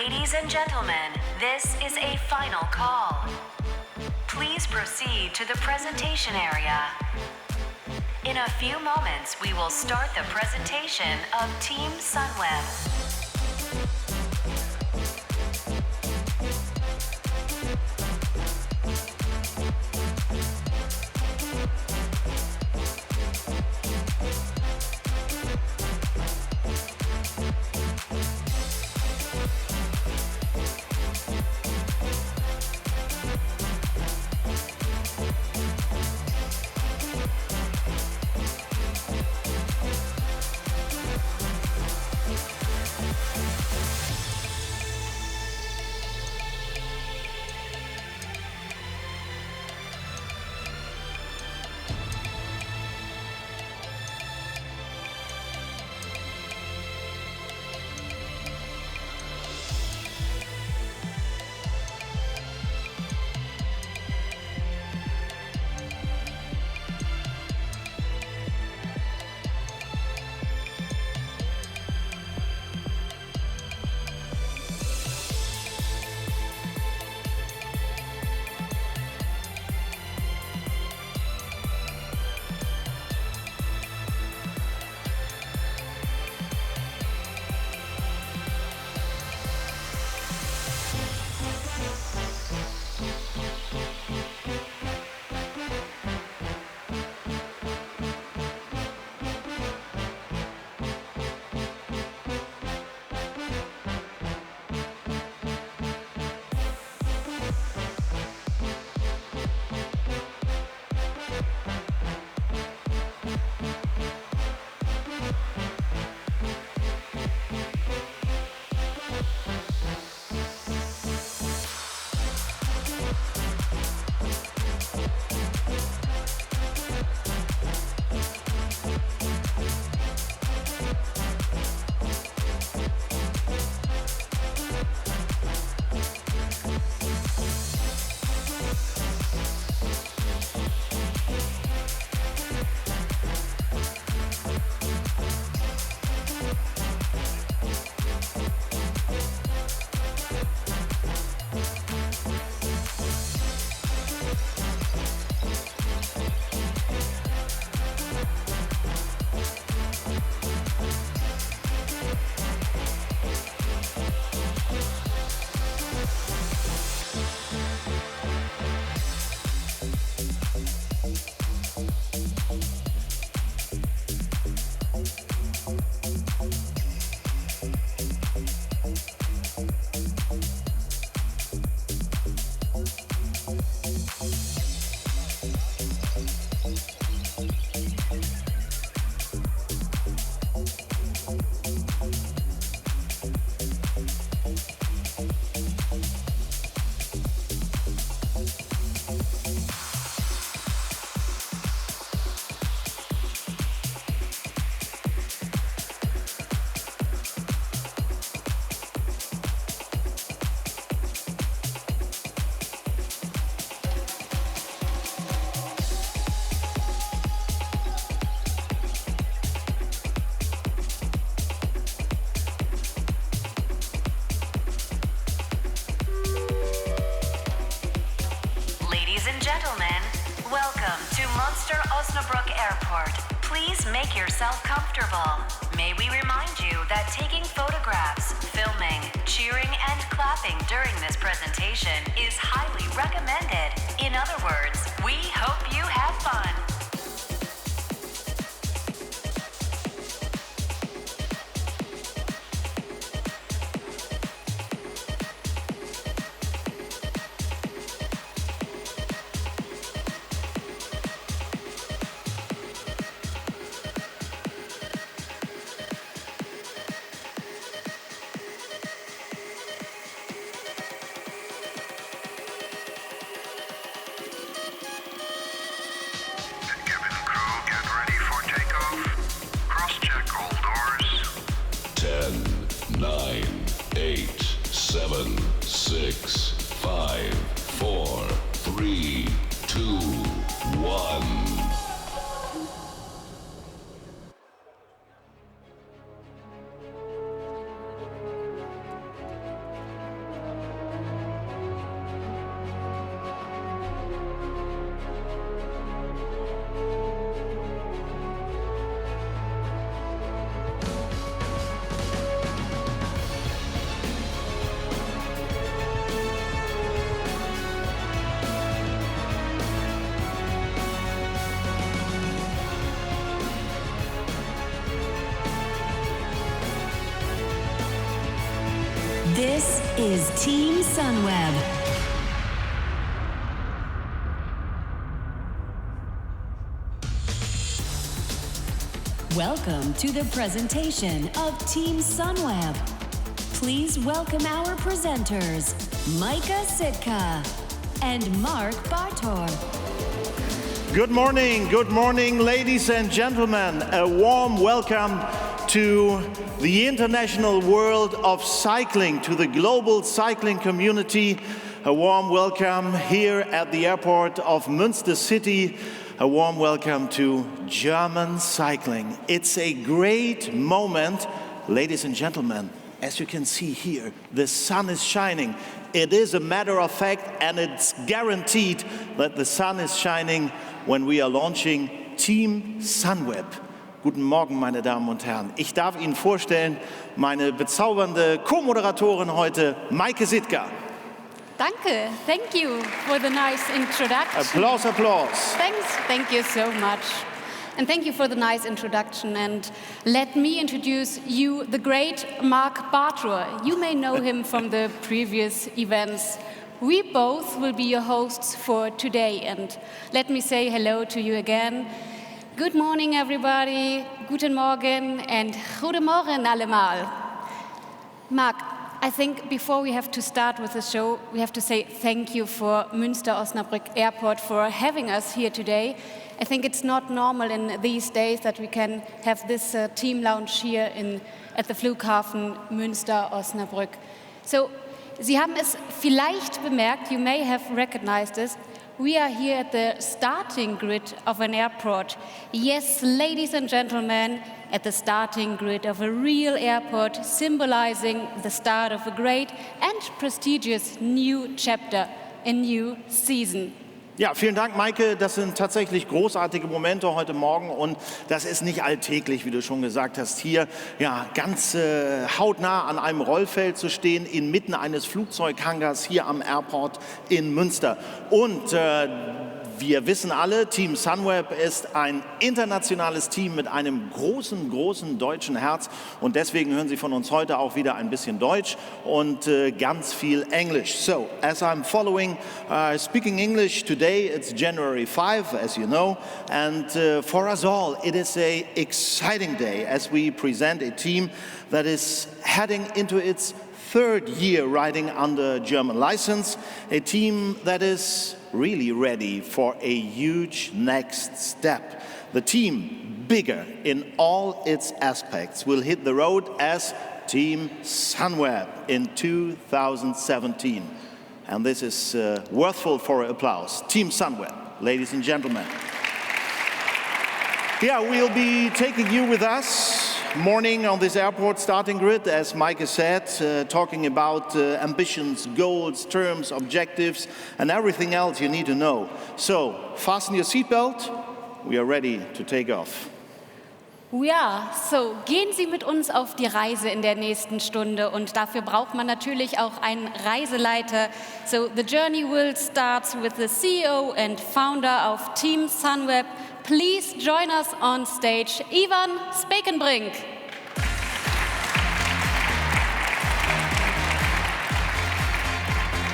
Ladies and gentlemen, this is a final call. Please proceed to the presentation area. In a few moments, we will start the presentation of Team Sunweb. Welcome to Münster-Osnabrück Airport. Please make yourself comfortable. May we remind you that taking photographs, filming, cheering, and clapping during this presentation is highly recommended. In other words, we hope you have fun. is Team Sunweb. Welcome to the presentation of Team Sunweb. Please welcome our presenters, Maike Sitka and Mark Bartor. Good morning, ladies and gentlemen. A warm welcome to the international world of cycling, to the global cycling community. A warm welcome here at the airport of Münster City. A warm welcome to German cycling. It's a great moment, ladies and gentlemen. As you can see here, the sun is shining. It is a matter of fact, and it's guaranteed that the sun is shining when we are launching Team Sunweb. Guten Morgen, meine Damen und Herren. Ich darf Ihnen vorstellen, meine bezaubernde Co-Moderatorin heute, Maike Sitka. Danke. Thank you for the nice introduction. Applause, applause. Thank you so much. And thank you for the nice introduction. And let me introduce you, the great Mark Bartor. You may know him from the previous events. We both will be your hosts for today. And let me say hello to you again. Good morning, everybody. Guten Morgen and Goedemorgen allemaal. Mark, I think before we have to start with the show, we have to say thank you for Münster-Osnabrück Airport for having us here today. I think it's not normal in these days that we can have this team lounge here at the Flughafen Münster-Osnabrück. So, Sie haben es vielleicht bemerkt, you may have recognized this. We are here at the starting grid of an airport. Yes, ladies and gentlemen, at the starting grid of a real airport, symbolizing the start of a great and prestigious new chapter, a new season. Ja, vielen Dank, Maike. Das sind tatsächlich großartige Momente heute Morgen und das ist nicht alltäglich, wie du schon gesagt hast, hier ja, ganz hautnah an einem Rollfeld zu stehen, inmitten eines Flugzeughangars hier am Airport in Münster. Und wir wissen alle, Team Sunweb ist ein internationales Team mit einem großen deutschen Herz und deswegen hören Sie von uns heute auch wieder ein bisschen Deutsch und ganz viel Englisch. So, as I'm speaking English today, it's January 5, as you know, and for us all, it is an exciting day as we present a team that is heading into its third year riding under German license, a team that is really ready for a huge next step. The team, bigger in all its aspects, will hit the road as Team Sunweb in 2017. And this is worthwhile for applause. Team Sunweb, ladies and gentlemen. Yeah, we'll be taking you with us morning on this airport starting grid, as Maike said, talking about ambitions, goals, terms, objectives, and everything else you need to know. So, fasten your seatbelt. We are ready to take off. Ja, so gehen Sie mit uns auf die Reise in der nächsten Stunde und dafür braucht man natürlich auch einen Reiseleiter. So the journey will start with the CEO and founder of Team Sunweb. Please join us on stage, Ivan Spekenbrink.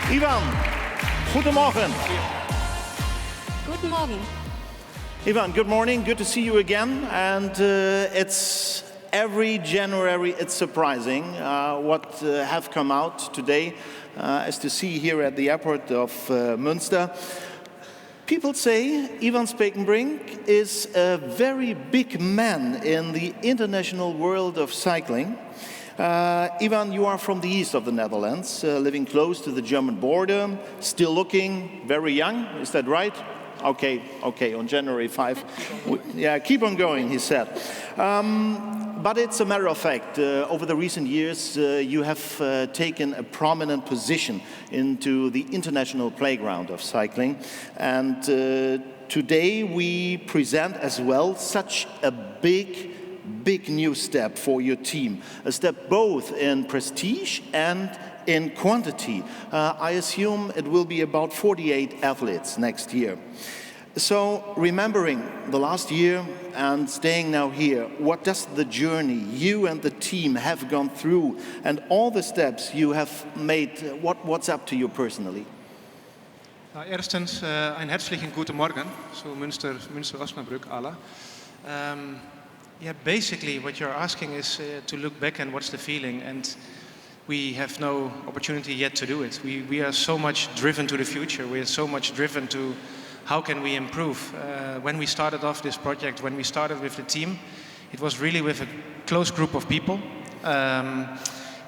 Ivan, guten Morgen. Guten Morgen. Ivan, good morning. Good to see you again. And it's every January, it's surprising what have come out today, as to see here at the airport of Münster. People say Ivan Spekenbrink is a very big man in the international world of cycling. Ivan, you are from the east of the Netherlands, living close to the German border, still looking very young, is that right? Okay, on January 5. Yeah, keep on going, he said. But it's a matter of fact, over the recent years, you have taken a prominent position into the international playground of cycling. And today we present as well such a big new step for your team. A step both in prestige and in quantity. I assume it will be about 48 athletes next year. So, remembering the last year and staying now here, what does the journey you and the team have gone through and all the steps you have made, what's up to you personally? Erstens, einen herzlichen guten Morgen zu Münster-Osnabrück alle. Yeah, basically what you're asking is to look back and what's the feeling, and we have no opportunity yet to do it. We are so much driven to the future, we are so much driven to how can we improve. When we started off this project, when we started with the team, it was really with a close group of people.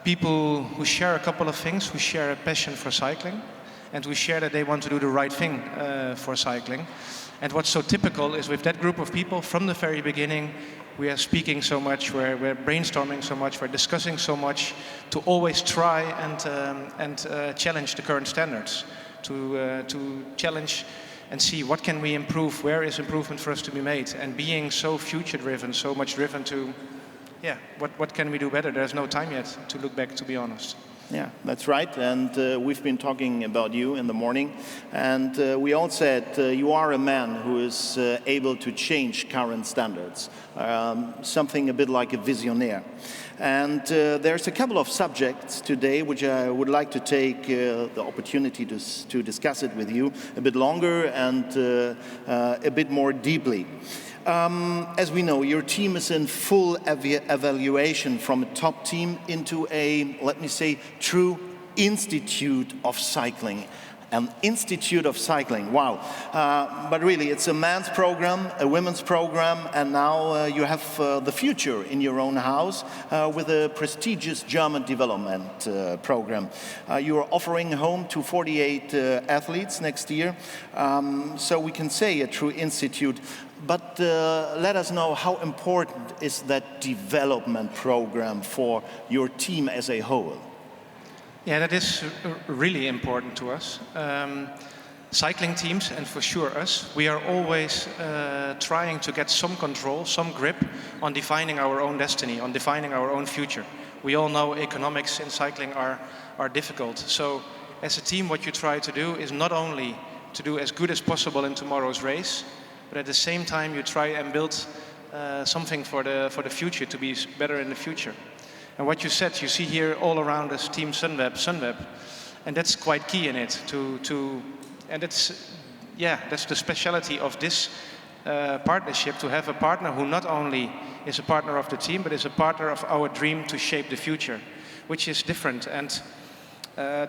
People who share a couple of things, who share a passion for cycling, and who share that they want to do the right thing for cycling. And what's so typical is with that group of people, from the very beginning, we are speaking so much, we're brainstorming so much, we're discussing so much to always try and challenge the current standards, to challenge and see what can we improve, where is improvement for us to be made, and being so future-driven, so much driven to, yeah, what can we do better? There's no time yet to look back, to be honest. Yeah, that's right. And we've been talking about you in the morning. And we all said you are a man who is able to change current standards, something a bit like a visionaire. And there's a couple of subjects today which I would like to take the opportunity to discuss it with you a bit longer and a bit more deeply. As we know, your team is in full evaluation from a top team into a, let me say, true institute of cycling. An institute of cycling, wow. But really, it's a men's program, a women's program, and now you have the future in your own house with a prestigious German development program. You are offering home to 48 athletes next year, so we can say a true institute. But let us know, how important is that development program for your team as a whole? Yeah, that is really important to us. Cycling teams, and for sure us, we are always trying to get some control, some grip on defining our own destiny, on defining our own future. We all know economics in cycling are difficult. So as a team, what you try to do is not only to do as good as possible in tomorrow's race, but at the same time you try and build something for the future, to be better in the future. And what you said, you see here all around us, Team Sunweb, and that's quite key in it. And that's the speciality of this partnership, to have a partner who not only is a partner of the team, but is a partner of our dream to shape the future, which is different. And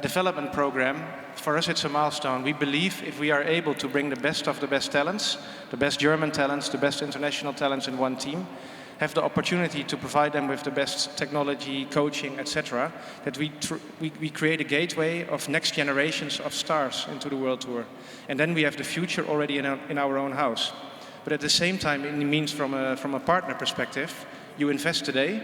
development program, for us it's a milestone. We believe if we are able to bring the best of the best talents, the best German talents, the best international talents in one team, have the opportunity to provide them with the best technology, coaching, etc., that we create a gateway of next generations of stars into the World Tour. And then we have the future already in our own house. But at the same time, it means from a partner perspective, you invest today,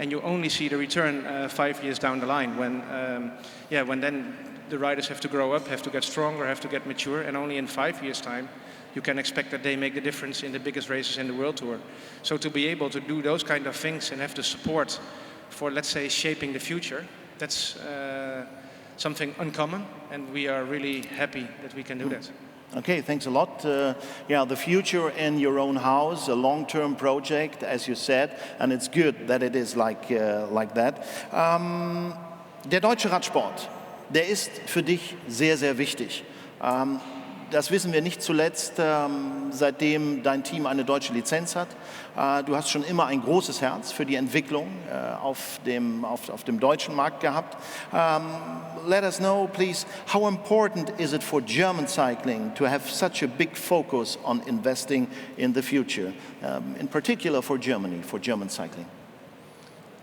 and you only see the return 5 years down the line, when then the riders have to grow up, have to get stronger, have to get mature, and only in 5 years' time, you can expect that they make the difference in the biggest races in the World Tour. So to be able to do those kind of things and have the support for, let's say, shaping the future, that's something uncommon, and we are really happy that we can do that. Okay, thanks a lot. Yeah, the future in your own house, a long-term project, as you said, and it's good that it is like that. Der deutsche Radsport, der ist für dich sehr, sehr wichtig. Das wissen wir nicht zuletzt, seitdem dein Team eine deutsche Lizenz hat. Du hast schon immer ein großes Herz für die Entwicklung auf dem deutschen Markt gehabt. Let us know, please, how important is it for German cycling to have such a big focus on investing in the future, in particular for Germany, for German cycling?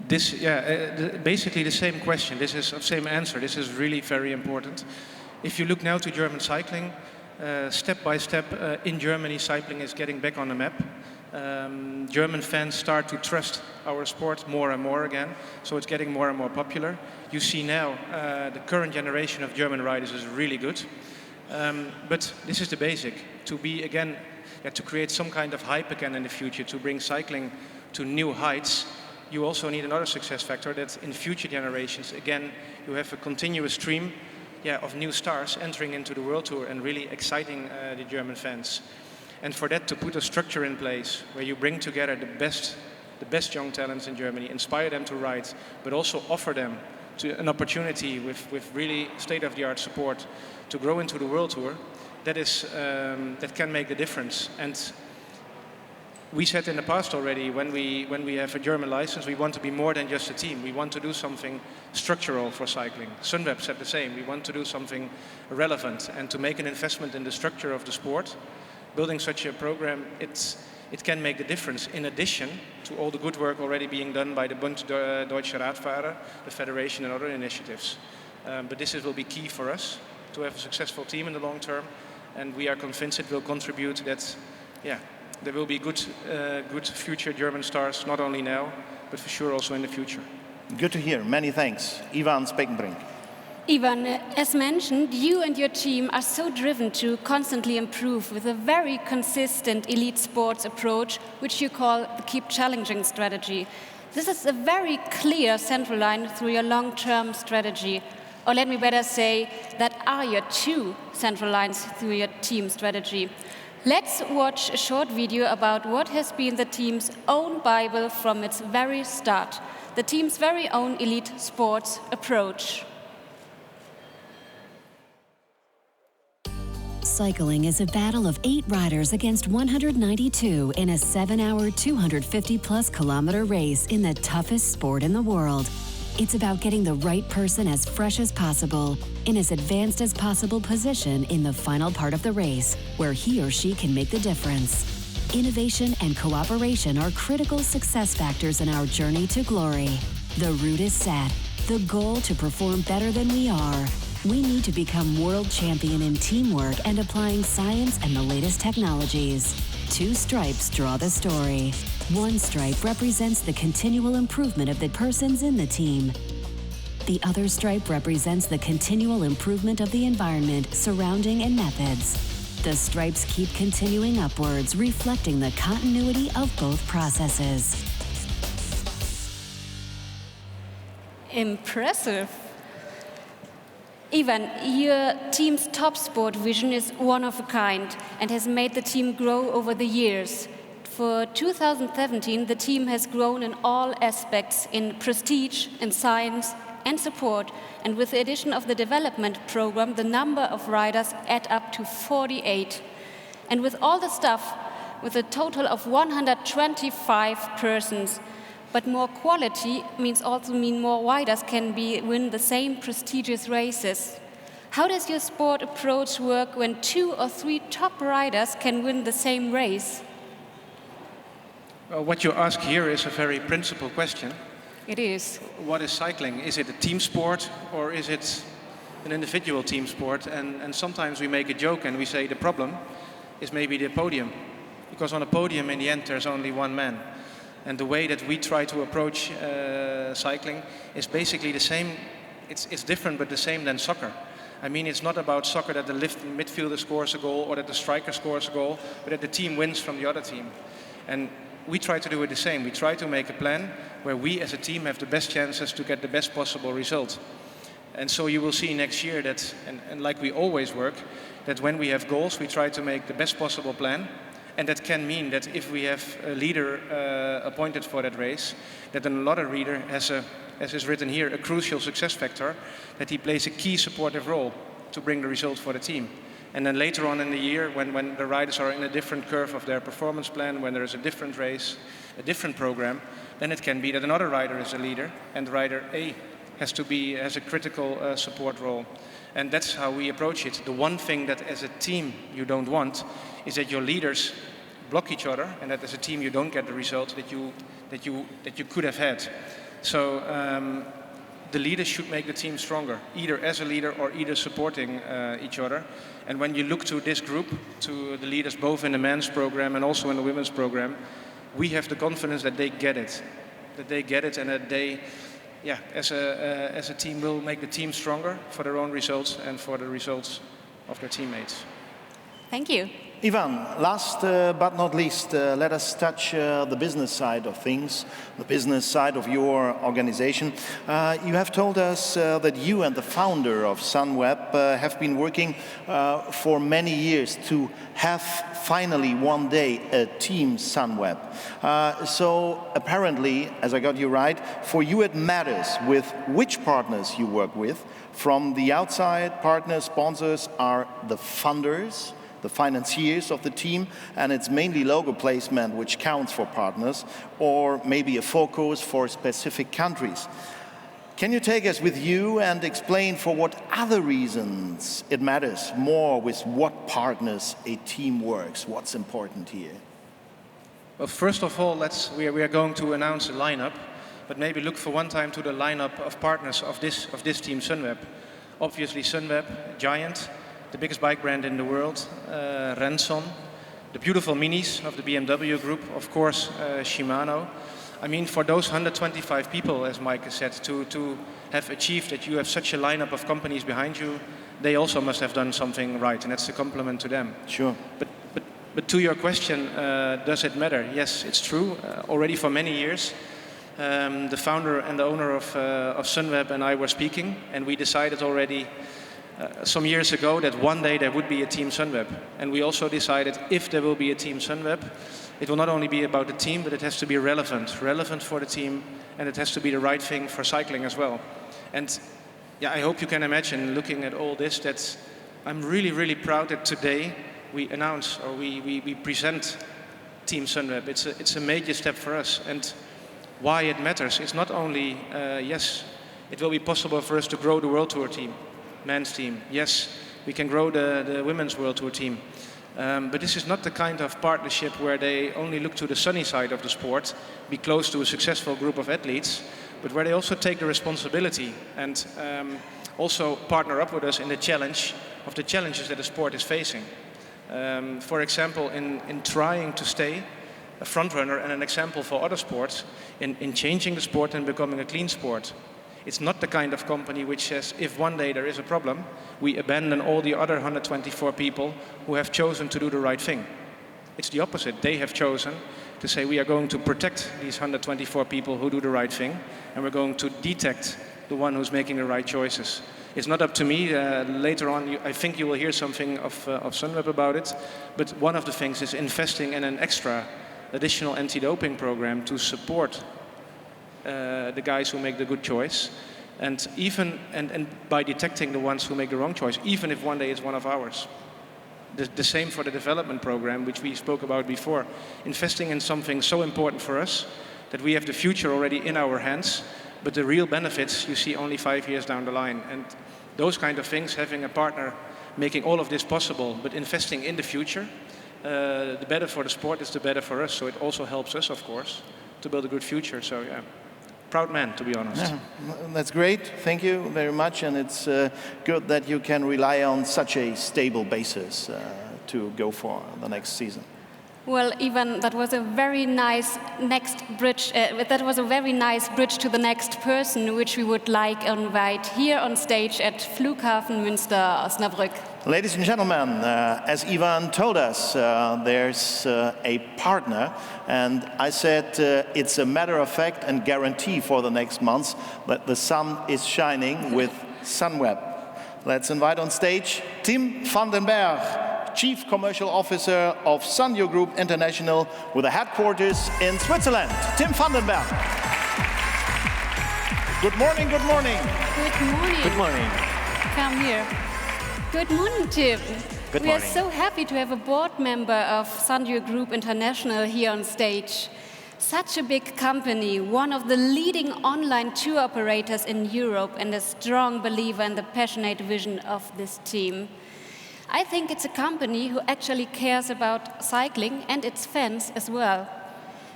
Basically the same question. This is the same answer. This is really very important. If you look now to German cycling, step by step in Germany, cycling is getting back on the map. German fans start to trust our sport more and more again, so it's getting more and more popular. You see now the current generation of German riders is really good, but this is the basic. To be again, to create some kind of hype again in the future, to bring cycling to new heights, you also need another success factor, that in future generations, again, you have a continuous stream of new stars entering into the World Tour and really exciting the German fans. And for that to put a structure in place where you bring together the best young talents in Germany, inspire them to ride, but also offer them an opportunity with really state-of-the-art support to grow into the World Tour, that can make the difference. And we said in the past already, when we have a German license, we want to be more than just a team. We want to do something structural for cycling. Sunweb said the same. We want to do something relevant and to make an investment in the structure of the sport. Building such a program, it can make the difference, in addition to all the good work already being done by the Bund Deutsche Radfahrer, the federation, and other initiatives. But this will be key for us to have a successful team in the long term, and we are convinced it will contribute that, there will be good future German stars, not only now, but for sure also in the future. Good to hear. Many thanks. Ivan Spekenbrink. Ivan, as mentioned, you and your team are so driven to constantly improve with a very consistent elite sports approach, which you call the Keep Challenging strategy. This is a very clear central line through your long-term strategy. Or let me better say, that are your two central lines through your team strategy. Let's watch a short video about what has been the team's own Bible from its very start, the team's very own elite sports approach. Cycling is a battle of 8 riders against 192 in a 7-hour, 250-plus kilometer race in the toughest sport in the world. It's about getting the right person as fresh as possible, in as advanced as possible position in the final part of the race, where he or she can make the difference. Innovation and cooperation are critical success factors in our journey to glory. The route is set, the goal to perform better than we are. We need to become world champion in teamwork and applying science and the latest technologies. 2 stripes draw the story. 1 stripe represents the continual improvement of the persons in the team. The other stripe represents the continual improvement of the environment, surrounding, and methods. The stripes keep continuing upwards, reflecting the continuity of both processes. Impressive. Ivan, your team's top sport vision is one of a kind and has made the team grow over the years. For 2017, the team has grown in all aspects, in prestige, in science, and support. And with the addition of the development program, the number of riders add up to 48. And with all the stuff, with a total of 125 persons. But more quality means more riders can win the same prestigious races. How does your sport approach work when 2 or 3 top riders can win the same race? Well, what you ask here is a very principal question. It is. What is cycling? Is it a team sport or is it an individual team sport? And sometimes we make a joke and we say the problem is maybe the podium. Because on a podium, in the end, there's only one man. And the way that we try to approach cycling is basically the same. It's different, but the same than soccer. I mean, it's not about soccer that the midfielder scores a goal or that the striker scores a goal, but that the team wins from the other team. And we try to do it the same. We try to make a plan where we as a team have the best chances to get the best possible result. And so you will see next year that, and like we always work, that when we have goals, we try to make the best possible plan. And that can mean that if we have a leader appointed for that race, that another leader has, as is written here, a crucial success factor, that he plays a key supportive role to bring the result for the team. And then later on in the year, when the riders are in a different curve of their performance plan, when there is a different race, a different program, then it can be that another rider is a leader, and rider A has a critical support role. And that's how we approach it. The one thing that as a team you don't want is that your leaders block each other, and that as a team you don't get the result that you could have had. So the leaders should make the team stronger, either as a leader or either supporting each other. And when you look to this group, to the leaders both in the men's program and also in the women's program, we have the confidence that they get it, and that they, as a team, will make the team stronger for their own results and for the results of their teammates. Thank you. Ivan, last but not least, let us touch the business side of things, the business side of your organization. You have told us that you and the founder of Sunweb have been working for many years to have finally one day a team Sunweb. So apparently, as I got you right, for you it matters with which partners you work with. From the outside, partners, sponsors are the funders, the financiers of the team, and it's mainly logo placement which counts for partners, or maybe a focus for specific countries. Can you take us with you and explain for what other reasons it matters more with what partners a team works? What's important here? Well, first of all, we are going to announce a lineup, but maybe look for one time to the lineup of partners of this team Sunweb. Obviously Sunweb, giant, the biggest bike brand in the world, Renson, the beautiful minis of the BMW group, of course Shimano. I mean, for those 125 people, as Mike said, to have achieved that you have such a lineup of companies behind you, they also must have done something right, and that's a compliment to them. Sure. But to your question, does it matter? Yes, it's true. Already for many years, the founder and the owner of Sunweb and I were speaking, and we decided already some years ago that one day there would be a Team Sunweb. And we also decided if there will be a Team Sunweb, it will not only be about the team, but it has to be relevant for the team, and it has to be the right thing for cycling as well. And yeah, I hope you can imagine, looking at all this, that I'm really, really proud that today we announce, or we present Team Sunweb. It's a major step for us. And why it matters is not only, yes, it will be possible for us to grow the World Tour team, men's team. Yes, we can grow the women's World Tour team. But this is not the kind of partnership where they only look to the sunny side of the sport, be close to a successful group of athletes, but where they also take the responsibility and also partner up with us in the challenge of the challenges that the sport is facing. For example, in trying to stay a front runner and an example for other sports, in changing the sport and becoming a clean sport. It's not the kind of company which says, if one day there is a problem, we abandon all the other 124 people who have chosen to do the right thing. It's the opposite. They have chosen to say, we are going to protect these 124 people who do the right thing, and we're going to detect the one who's making the right choices. It's not up to me. Later on, I think you will hear something of Sunweb about it, but one of the things is investing in an extra additional anti-doping program to support the guys who make the good choice, and by detecting the ones who make the wrong choice, even if one day it's one of ours. The same for the development program, which we spoke about before. Investing in something so important for us that we have the future already in our hands, but the real benefits you see only 5 years down the line. And those kind of things, having a partner making all of this possible, but investing in the future, the better for the sport is the better for us. So it also helps us, of course, to build a good future. So yeah. Proud man, to be honest. Yeah, that's great. Thank you very much. And it's good that you can rely on such a stable basis to go for the next season. Well, Ivan, that was a very nice bridge to the next person, which we would like to invite here on stage at Flughafen Münster-Osnabrück. Ladies and gentlemen, as Ivan told us, there's a partner, and I said it's a matter of fact and guarantee for the next months that the sun is shining with Sunweb. Let's invite on stage Tim van den Berg, Chief Commercial Officer of Sunweb Group International with a headquarters in Switzerland. Tim van den Berg. Good morning, good morning. Good morning. Good morning. Come here. Good morning, Tim. Good We morning. are so happy to have a board member of Sunweb Group International here on stage. Such a big company, one of the leading online tour operators in Europe, and a strong believer in the passionate vision of this team. I think it's a company who actually cares about cycling and its fans as well.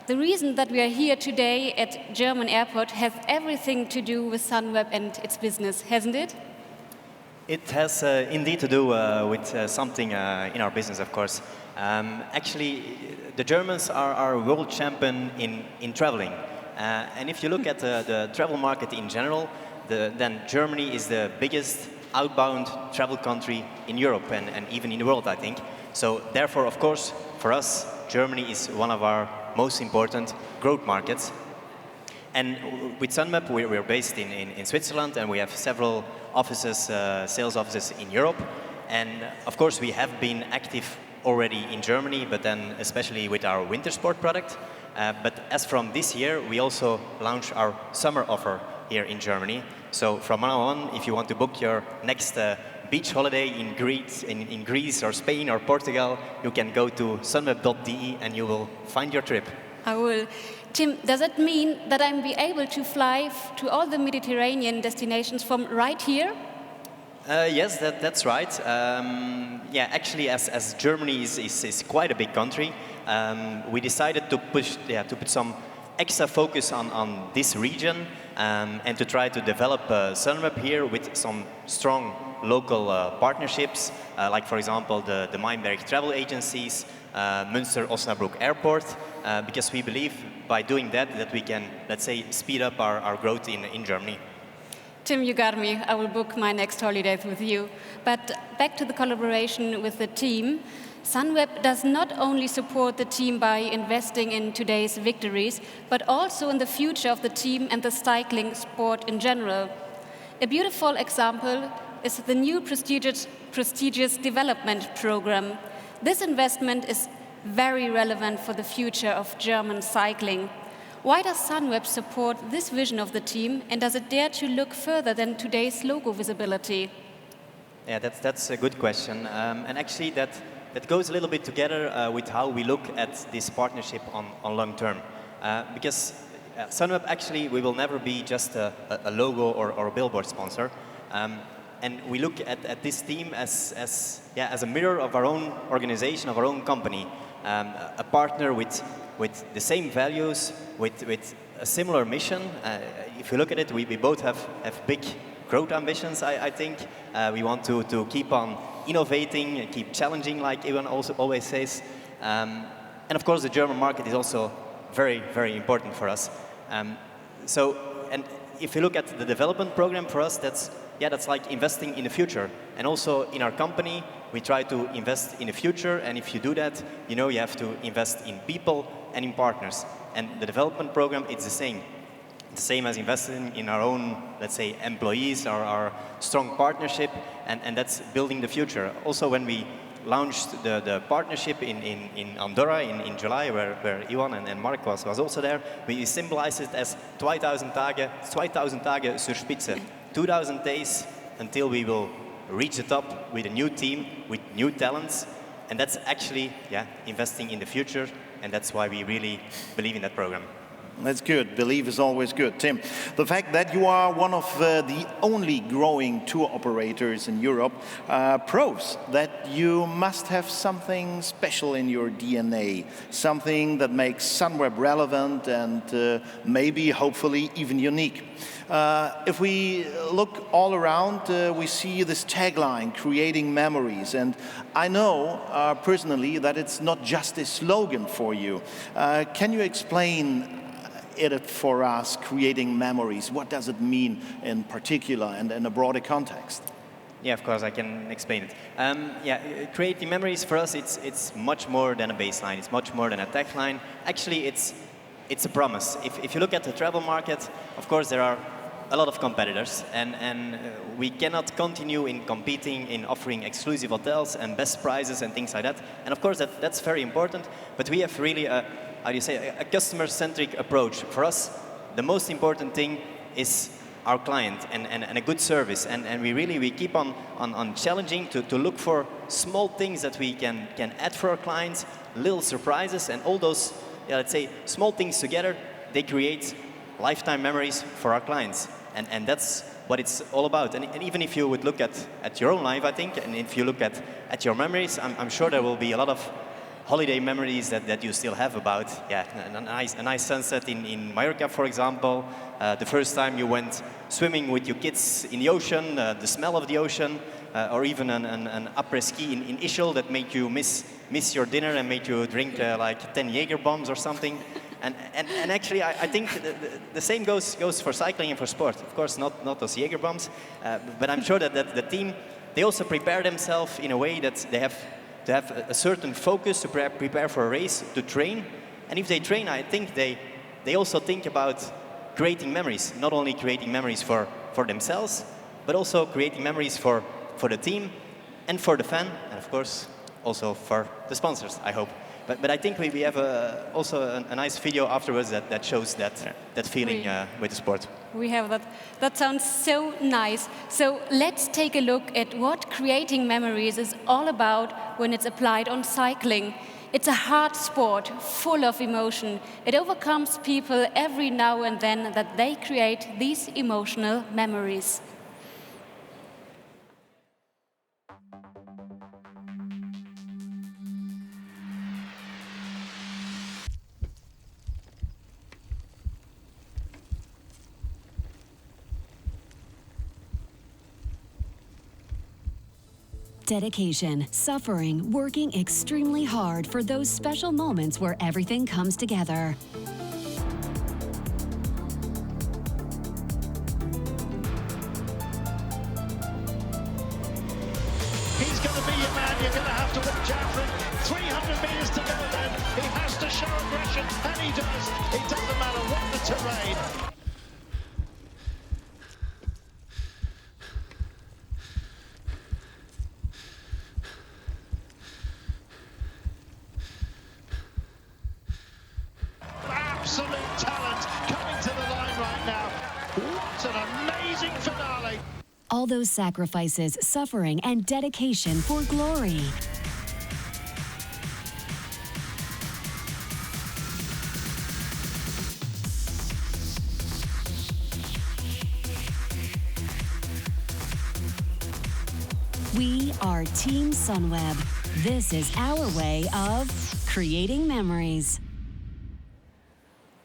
The reason that we are here today at German airport has everything to do with Sunweb and its business, hasn't it? It has indeed to do with something in our business, of course. Actually, the Germans are world champion in traveling. And if you look at the travel market in general, then Germany is the biggest outbound travel country in Europe and even in the world, I think. So therefore, of course, for us, Germany is one of our most important growth markets. And with Sunweb, we're based in Switzerland, and we have several offices, sales offices in Europe. And of course, we have been active already in Germany, but then especially with our winter sport product. But as from this year, we also launched our summer offer here in Germany. So from now on, if you want to book your next beach holiday in Greece or Spain or Portugal, you can go to sunweb.de and you will find your trip. I will. Tim, does it mean that I'm be able to fly to all the Mediterranean destinations from right here? Yes, that's right. Yeah, actually, as Germany is quite a big country, we decided to put some extra focus on this region and to try to develop Sunweb here with some strong local partnerships, like for example the Meinberg travel agencies, Münster-Osnabrück airport, because we believe by doing that we can, let's say, speed up our growth in Germany. Tim, you got me. I will book my next holidays with you. But back to the collaboration with the team. Sunweb does not only support the team by investing in today's victories, but also in the future of the team and the cycling sport in general. A beautiful example is the new prestigious development program. This investment is very relevant for the future of German cycling. Why does Sunweb support this vision of the team, and does it dare to look further than today's logo visibility? Yeah, that's a good question. And actually that goes a little bit together with how we look at this partnership on long term. Because Sunweb, actually, we will never be just a logo or a billboard sponsor. And we look at this team as a mirror of our own organization, of our own company. A partner with the same values, with a similar mission. If you look at it, we both have big growth ambitions, I think. We want to keep on innovating, keep challenging, like Ivan also always says. And of course, the German market is also very, very important for us. And if you look at the development program for us, that's like investing in the future. And also in our company, we try to invest in the future. And if you do that, you have to invest in people and in partners. And the development program, it's the same. The same as investing in our own, let's say, employees, our strong partnership, and that's building the future. Also, when we launched the partnership in Andorra in July, where Iwan and Mark was also there, we symbolized it as 2000 Tage zur Spitze, 2000 days until we will reach the top with a new team, with new talents, and that's actually investing in the future, and that's why we really believe in that program. That's good. Believe is always good. Tim, the fact that you are one of the only growing tour operators in Europe proves that you must have something special in your DNA, something that makes Sunweb relevant and maybe, hopefully, even unique. If we look all around, we see this tagline, creating memories. And I know personally that it's not just a slogan for you. Can you explain it for us, creating memories? What does it mean in particular and in a broader context? Yeah, of course, I can explain it. Creating memories for us, it's much more than a baseline. It's much more than a tagline. Actually, it's a promise. If you look at the travel market, of course, there are a lot of competitors, and we cannot continue in competing in offering exclusive hotels and best prices and things like that. And of course, that's very important. But we have really a customer-centric approach. For us, the most important thing is our client and a good service. And we keep on challenging to look for small things that we can add for our clients, little surprises, and all those, let's say, small things together, they create lifetime memories for our clients. And that's what it's all about. And even if you would look at your own life, I think, and if you look at your memories, I'm sure there will be a lot of holiday memories that you still have about, a nice sunset in Mallorca, for example, the first time you went swimming with your kids in the ocean, the smell of the ocean, or even an après-ski in Ischl that made you miss your dinner and made you drink like 10 Jaeger bombs or something. And actually, I think the same goes for cycling and for sport. Of course, not those Jaeger bombs, but I'm sure that the team, they also prepare themselves in a way that they have to have a certain focus, to prepare for a race, to train. And if they train, I think they also think about creating memories, not only creating memories for themselves, but also creating memories for the team and for the fan, and of course also for the sponsors, I hope. But I think we have also a nice video afterwards that shows that feeling with the sport. We have that. That sounds so nice. So let's take a look at what creating memories is all about when it's applied on cycling. It's a hard sport, full of emotion. It overcomes people every now and then that they create these emotional memories. Dedication, suffering, working extremely hard for those special moments where everything comes together. He's going to be your man. You're going to have to watch out for him. 300 metres to go then. He has to show aggression, and he does. It doesn't matter what the terrain. Absolute talent coming to the line right now. What an amazing finale. All those sacrifices, suffering, and dedication for glory. We are Team Sunweb. This is our way of creating memories.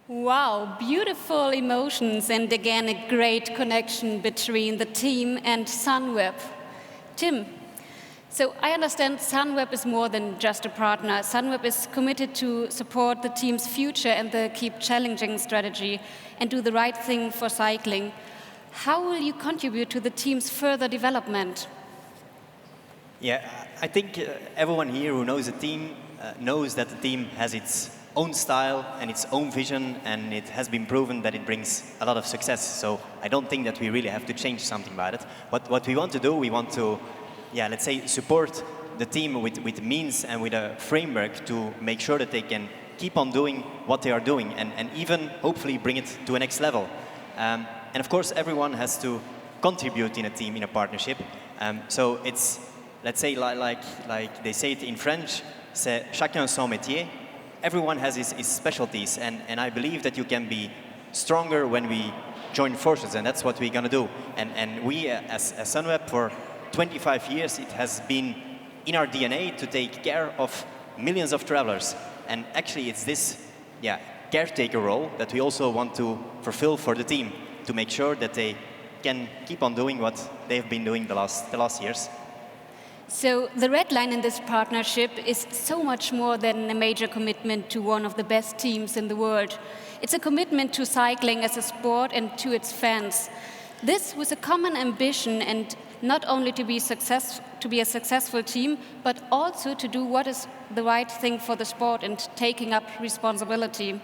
Wow, beautiful emotions, and again a great connection between the team and Sunweb. Tim, so I understand Sunweb is more than just a partner. Sunweb is committed to support the team's future and the Keep Challenging strategy and do the right thing for cycling. How will you contribute to the team's further development? Yeah, I think everyone here who knows the team knows that the team has its own style and its own vision, and it has been proven that it brings a lot of success. So I don't think that we really have to change something about it. What we want to do, we want to, let's say, support the team with means and with a framework to make sure that they can keep on doing what they are doing and even hopefully bring it to a next level. And of course, everyone has to contribute in a team, in a partnership. So it's, let's say, like they say it in French, c'est chacun son métier. Everyone has his specialties, and I believe that you can be stronger when we join forces, and that's what we're going to do. And we, as Sunweb, for 25 years, it has been in our DNA to take care of millions of travelers. And actually, it's this caretaker role that we also want to fulfill for the team, to make sure that they can keep on doing what they've been doing the last years. So the red line in this partnership is so much more than a major commitment to one of the best teams in the world. It's a commitment to cycling as a sport and to its fans. This was a common ambition, and not only to be a successful team, but also to do what is the right thing for the sport and taking up responsibility.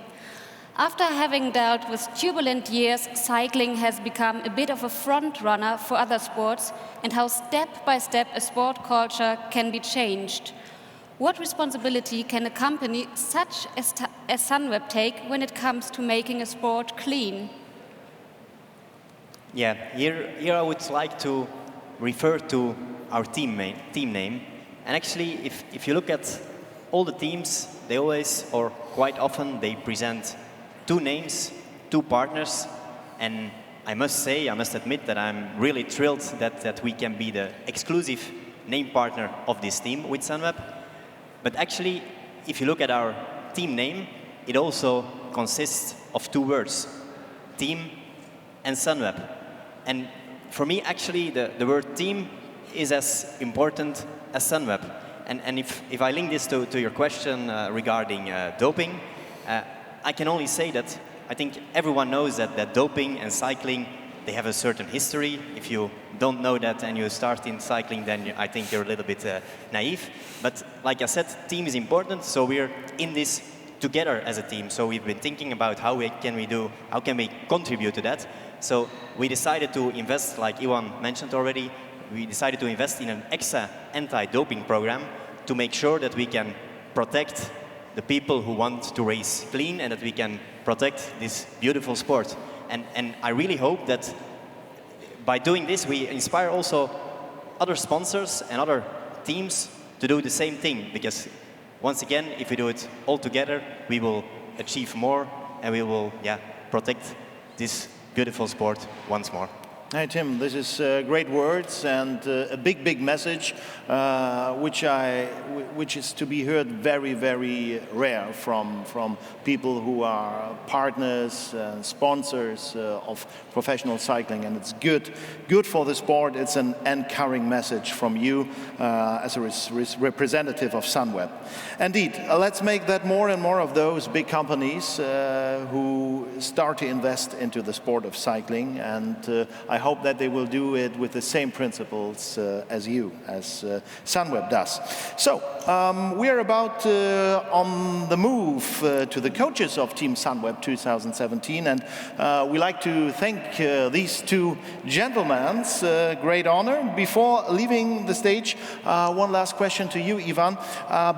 After having dealt with turbulent years, cycling has become a bit of a front runner for other sports, and how step by step a sport culture can be changed. What responsibility can a company such as Sunweb take when it comes to making a sport clean? Yeah, here I would like to refer to our team name. And actually, if you look at all the teams, they always, or quite often, they present two names, two partners, and I must admit that I'm really thrilled that we can be the exclusive name partner of this team with Sunweb. But actually, if you look at our team name, it also consists of two words, team and Sunweb. And for me, actually, the word team is as important as Sunweb. And if I link this to your question regarding doping, I can only say that I think everyone knows that doping and cycling they have a certain history. If you don't know that and you start in cycling, then I think you're a little bit naive. But like I said, team is important, so we're in this together as a team. So we've been thinking about how can we contribute to that. So we decided to invest, like Ivan mentioned already, we decided to invest in an extra anti-doping program to make sure that we can protect the people who want to race clean and that we can protect this beautiful sport. And I really hope that by doing this, we inspire also other sponsors and other teams to do the same thing. Because once again, if we do it all together, we will achieve more and we will protect this beautiful sport once more. Hey Tim, this is great words and a big message, which is to be heard very, very rare from people who are partners, sponsors of professional cycling, and it's good for the sport. It's an encouraging message from you as a representative of Sunweb. Indeed, let's make that more and more of those big companies who start to invest into the sport of cycling, and I hope that they will do it with the same principles as Sunweb does. So we are about on the move to the coaches of Team Sunweb 2017, and we like to thank these two gentlemen. Great honor. Before leaving the stage, one last question to you, Ivan.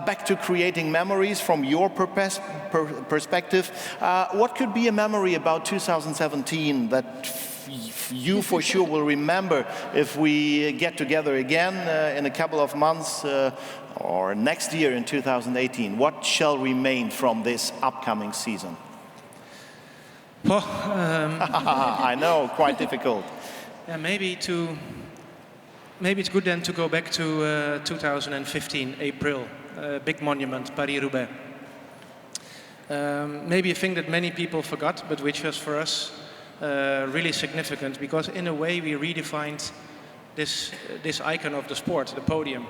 Back to creating memories from your perspective. What could be a memory about 2017 that you for sure will remember if we get together again in a couple of months or next year in 2018? What shall remain from this upcoming season? Well, I know, quite difficult. Yeah, maybe it's good then to go back to 2015, April, big monument, Paris-Roubaix. Maybe a thing that many people forgot, but which was for us really significant, because in a way we redefined this icon of the sport, the podium.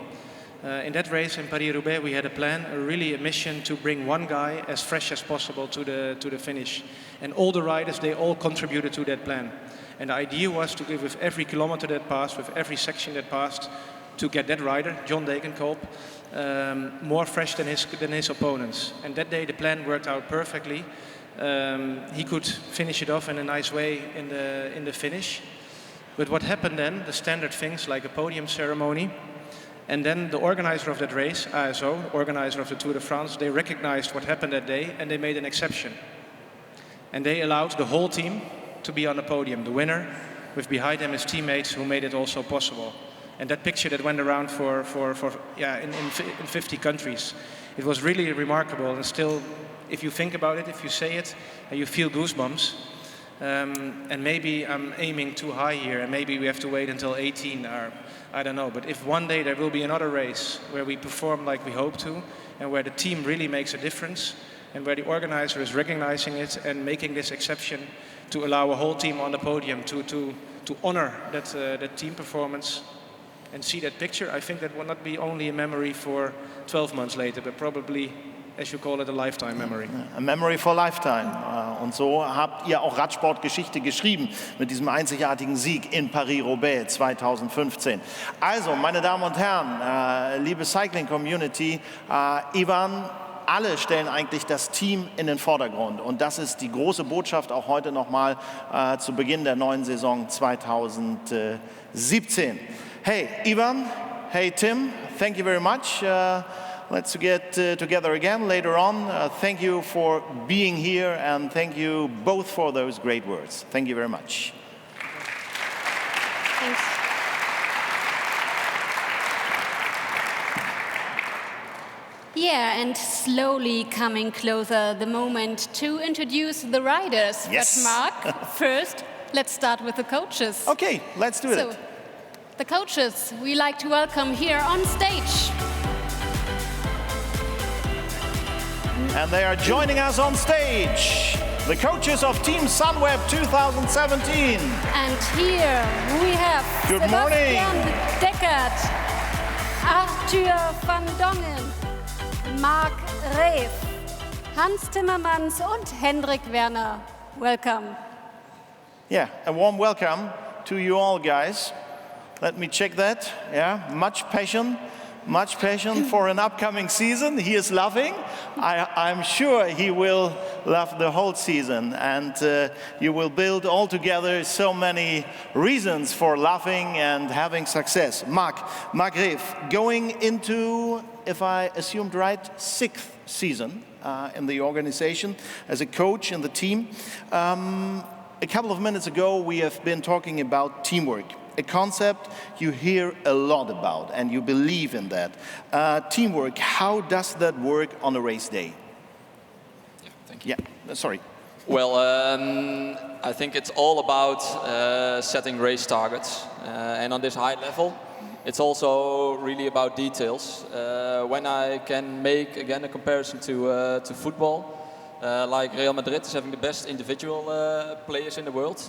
In that race in Paris-Roubaix we had a plan, a mission to bring one guy as fresh as possible to the finish. And all the riders, they all contributed to that plan. And the idea was to give with every kilometer that passed, with every section that passed, to get that rider, John Degenkolb, more fresh than his opponents. And that day the plan worked out perfectly. He could finish it off in a nice way in the finish. But what happened then, the standard things like a podium ceremony, and then the organizer of that race, ASO, organizer of the Tour de France, they recognized what happened that day and they made an exception. And they allowed the whole team to be on the podium, the winner, with behind him his teammates who made it also possible. And that picture that went around in 50 countries, it was really remarkable. And still, if you think about it, if you say it, you feel goosebumps. And maybe I'm aiming too high here, and maybe we have to wait until 18, or I don't know. But if one day there will be another race where we perform like we hope to, and where the team really makes a difference, and where the organizer is recognizing it and making this exception to allow a whole team on the podium to honor that team performance and see that picture, I think that will not be only a memory for 12 months later, but probably, as you call it, a lifetime memory. A memory for lifetime. Und so habt ihr auch Radsportgeschichte geschrieben mit diesem einzigartigen Sieg in Paris-Roubaix 2015. Also, meine Damen und Herren, liebe Cycling-Community, Ivan, alle stellen eigentlich das Team in den Vordergrund. Und das ist die große Botschaft auch heute nochmal zu Beginn der neuen Saison 2017. Hey, Ivan. Hey, Tim. Thank you very much. Let's get together again later on. Thank you for being here, and thank you both for those great words. Thank you very much. Thanks. Yeah, and slowly coming closer, the moment to introduce the riders. Yes. But Mark, first, let's start with the coaches. Okay, let's do it. The coaches we like to welcome here on stage. And they are joining us on stage, the coaches of Team Sunweb 2017. And here we have Good Sebastian morning. Deckert, Arthur van Dongen, Marc Reef, Hans Timmermans und Hendrik Werner. Welcome. Yeah, a warm welcome to you all, guys. Let me check that. Yeah, much passion for an upcoming season. He is laughing. I'm sure he will love the whole season, and you will build all together so many reasons for laughing and having success. Marc Reef, going into, if I assumed right, 6th season in the organization as a coach in the team. A couple of minutes ago, we have been talking about teamwork. A concept you hear a lot about, and you believe in that. Teamwork, how does that work on a race day? Yeah, thank you. Yeah, sorry. Well, I think it's all about setting race targets. And on this high level, it's also really about details. When I can make, again, a comparison to football, like Real Madrid is having the best individual players in the world.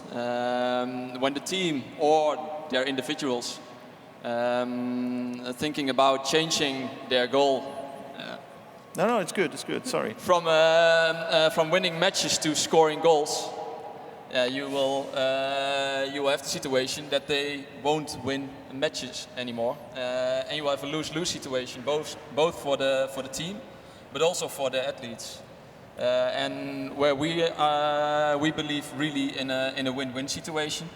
When the team or their individuals thinking about changing their goal. No, it's good, sorry. From winning matches to scoring goals, you will have the situation that they won't win matches anymore. And you will have a lose-lose situation, both for the team, but also for the athletes. And where we believe really in a win-win situation,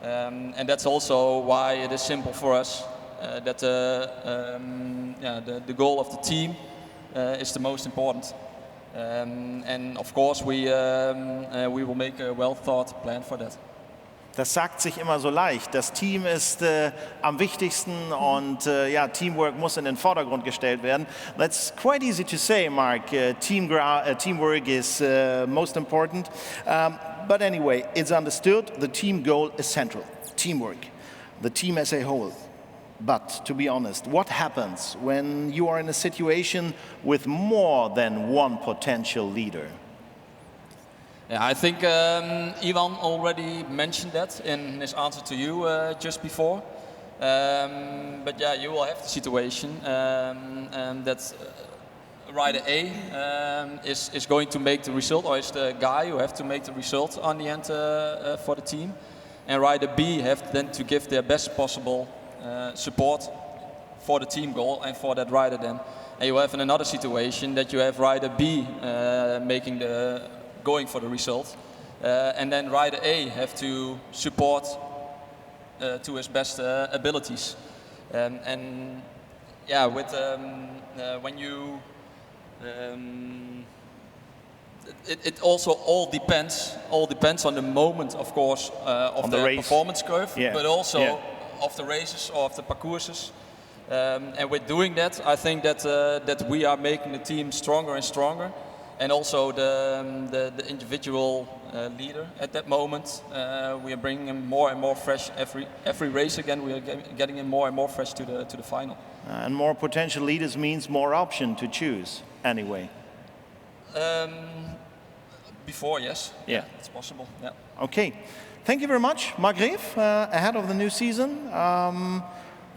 and that's also why it is simple for us that the goal of the team is the most important. And of course we will make a well-thought plan for that. Das sagt sich immer so leicht. Das Team ist am wichtigsten und Teamwork muss in den Vordergrund gestellt werden. That's quite easy to say, Marc. Teamwork is most important. But anyway, it's understood the team goal is central. Teamwork, the team as a whole. But to be honest, what happens when you are in a situation with more than one potential leader? Yeah, I think Ivan already mentioned that in his answer to you just before. But yeah, you will have the situation that rider A is going to make the result, or is the guy who have to make the result on the end for the team. And rider B have then to give their best possible support for the team goal and for that rider then. And you have in another situation that you have rider B going for the result, and then rider A have to support to his best abilities, and yeah, with when you it also all depends on the moment, of course, of the performance curve, but also of the races or of the parcourses. And with doing that, I think that we are making the team stronger and stronger. And also the individual leader at that moment, we are bringing him more and more fresh every race. Again, we are getting him more and more fresh to the final. And more potential leaders means more option to choose anyway. Before, yes. Yeah, it's possible. Yeah. Okay, thank you very much, Marc Reef. Ahead of the new season,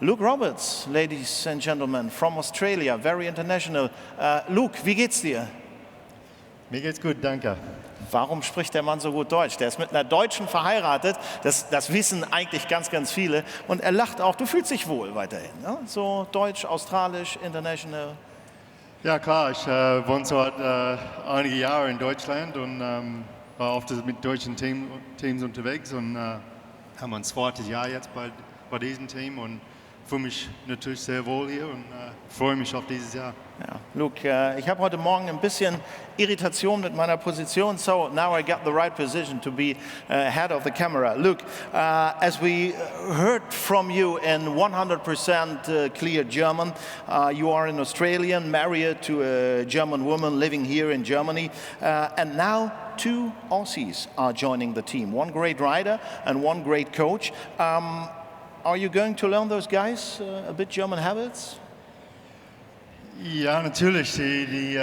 Luke Roberts, ladies and gentlemen, from Australia, very international. Luke, wie geht's dir? Mir geht's gut, danke. Warum spricht der Mann so gut Deutsch? Der ist mit einer Deutschen verheiratet, das wissen eigentlich ganz, ganz viele. Und er lacht auch, du fühlst dich wohl weiterhin, ne? So deutsch, australisch, international. Ja klar, ich wohne seit einige Jahre in Deutschland und war oft mit deutschen Teams unterwegs und haben ein zweites Jahr jetzt bei diesem Team und fühle mich natürlich sehr wohl hier und freue mich auf dieses Jahr. Ja, Luke, ich habe heute Morgen ein bisschen Irritation mit meiner Position, so now I got the right position to be head of the camera. Luke, as we heard from you in 100% clear German, you are an Australian, married to a German woman living here in Germany, and now 2 Aussies are joining the team, one great rider and one great coach. Are you going to learn those guys a bit German habits? Ja, natürlich. Die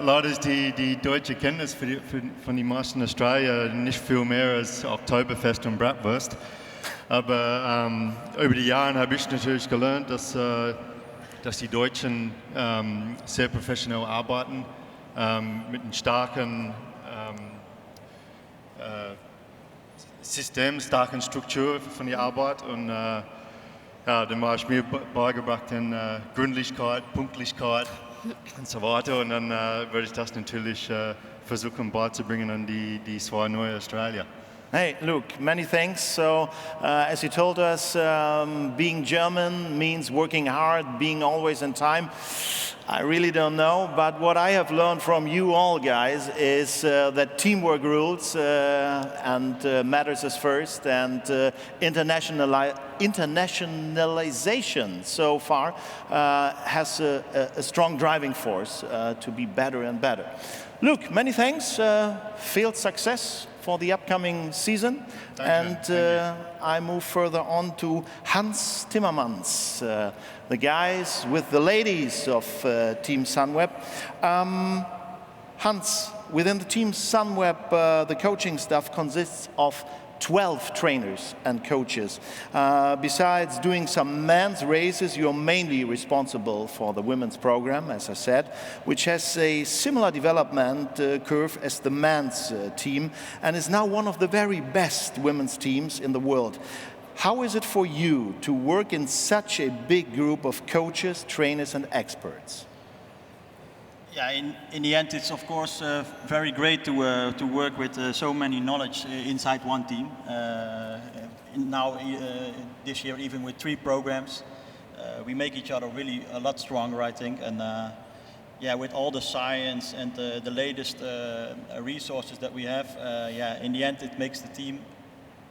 Leute, die deutsche Kenntnis von den meisten Australier nicht viel mehr als Oktoberfest und Bratwurst. Aber über die Jahre habe ich natürlich gelernt, dass die Deutschen sehr professionell arbeiten, mit einem starken System, starke Struktur von der Arbeit und ja, dann war ich mir beigebracht in Gründlichkeit, Punktlichkeit und so weiter und dann würde ich das natürlich versuchen beizubringen an die zwei neue Australier. Hey, Luke, many thanks. So, as you told us, being German means working hard, being always in time. I really don't know, but what I have learned from you all guys is that teamwork rules and matters is first, and internationalization so far has a strong driving force to be better and better. Luke, many thanks. Field success for the upcoming season. Thank you. I move further on to Hans Timmermans, the guys with the ladies of Team Sunweb. Hans, within the Team Sunweb, the coaching staff consists of 12 trainers and coaches. Besides doing some men's races, you're mainly responsible for the women's program, as I said, which has a similar development curve as the men's team and is now one of the very best women's teams in the world. How is it for you to work in such a big group of coaches, trainers and experts? Yeah, in the end, it's of course very great to work with so many knowledge inside one team. Now, this year, even with 3 programs, we make each other really a lot stronger, I think. And yeah, with all the science and the latest resources that we have, yeah, in the end, it makes the team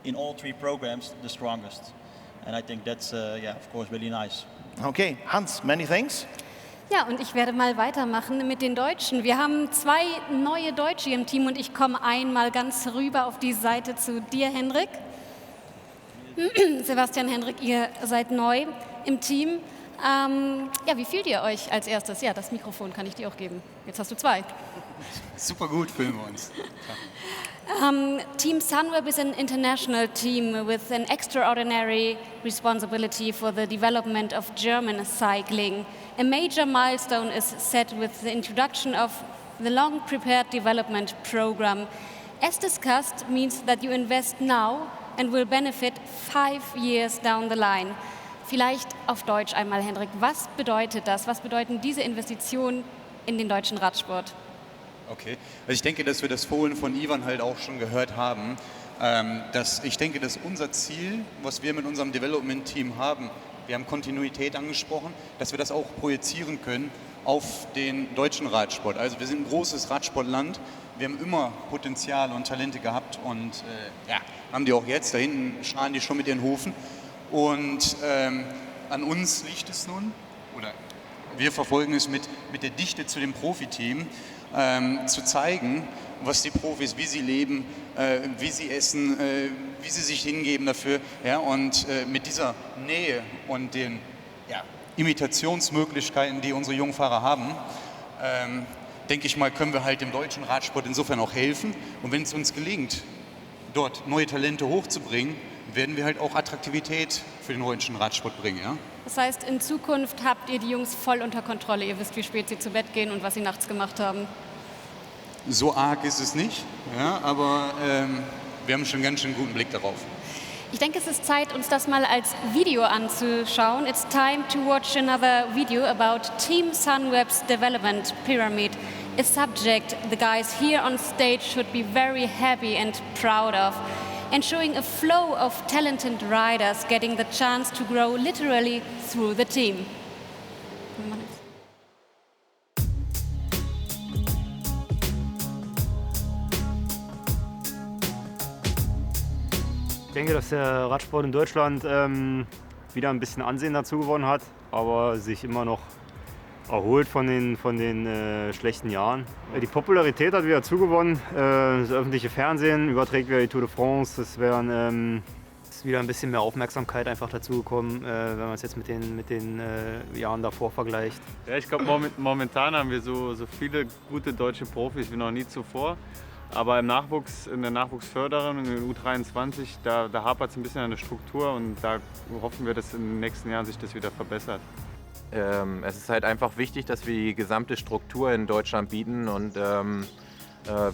in all 3 programs the strongest. And I think that's, yeah, of course, really nice. Okay, Hans, many thanks. Ja, und ich werde mal weitermachen mit den Deutschen. Wir haben 2 neue Deutsche im Team und ich komme einmal ganz rüber auf die Seite zu dir, Henrik. Sebastian, Henrik, ihr seid neu im Team. Ja, wie fühlt ihr euch als erstes? Ja, das Mikrofon kann ich dir auch geben. Jetzt hast du 2. Super gut, fühlen wir uns. Team Sunweb is an international team with an extraordinary responsibility for the development of German cycling. A major milestone is set with the introduction of the long-prepared development program. As discussed, means that you invest now and will benefit 5 years down the line. Vielleicht auf Deutsch einmal, Hendrik, was bedeutet das? Was bedeuten diese Investitionen in den deutschen Radsport? Okay, also ich denke, dass wir das vorhin von Ivan halt auch schon gehört haben. Ich denke, dass unser Ziel, was wir mit unserem Development-Team haben, wir haben Kontinuität angesprochen, dass wir das auch projizieren können auf den deutschen Radsport. Also wir sind ein großes Radsportland, wir haben immer Potenzial und Talente gehabt und ja, haben die auch jetzt. Da hinten schreien die schon mit ihren Hufen. Und an uns liegt es nun, oder wir verfolgen es mit der Dichte zu dem Profiteam, zu zeigen, was die Profis, wie sie leben, wie sie essen, wie sie sich hingeben dafür. Ja, und mit dieser Nähe und den Imitationsmöglichkeiten, die unsere jungen Fahrer haben, denke ich mal, können wir halt dem deutschen Radsport insofern auch helfen. Und wenn es uns gelingt, dort neue Talente hochzubringen, werden wir halt auch Attraktivität für den deutschen Radsport bringen. Ja? Das heißt, in Zukunft habt ihr die Jungs voll unter Kontrolle. Ihr wisst, wie spät sie zu Bett gehen und was sie nachts gemacht haben. So arg ist es nicht, ja, aber wir haben schon ganz schön guten Blick darauf. Ich denke, es ist Zeit, uns das mal als Video anzuschauen. It's time to watch another video about Team Sunweb's development pyramid. A subject the guys here on stage should be very happy and proud of. And showing a flow of talented riders getting the chance to grow literally through the team. Ich denke, dass der Radsport in Deutschland wieder ein bisschen Ansehen dazu gewonnen hat, aber sich immer noch erholt von den schlechten Jahren. Die Popularität hat wieder zugewonnen. Das öffentliche Fernsehen überträgt wieder die Tour de France. Es ist wieder ein bisschen mehr Aufmerksamkeit einfach dazugekommen, wenn man es jetzt mit den Jahren davor vergleicht. Ja, ich glaube, momentan haben wir so viele gute deutsche Profis wie noch nie zuvor. Aber in der Nachwuchsförderung, in den U23, da hapert es ein bisschen an der Struktur und da hoffen wir, dass in den nächsten Jahren sich das wieder verbessert. Es ist halt einfach wichtig, dass wir die gesamte Struktur in Deutschland bieten und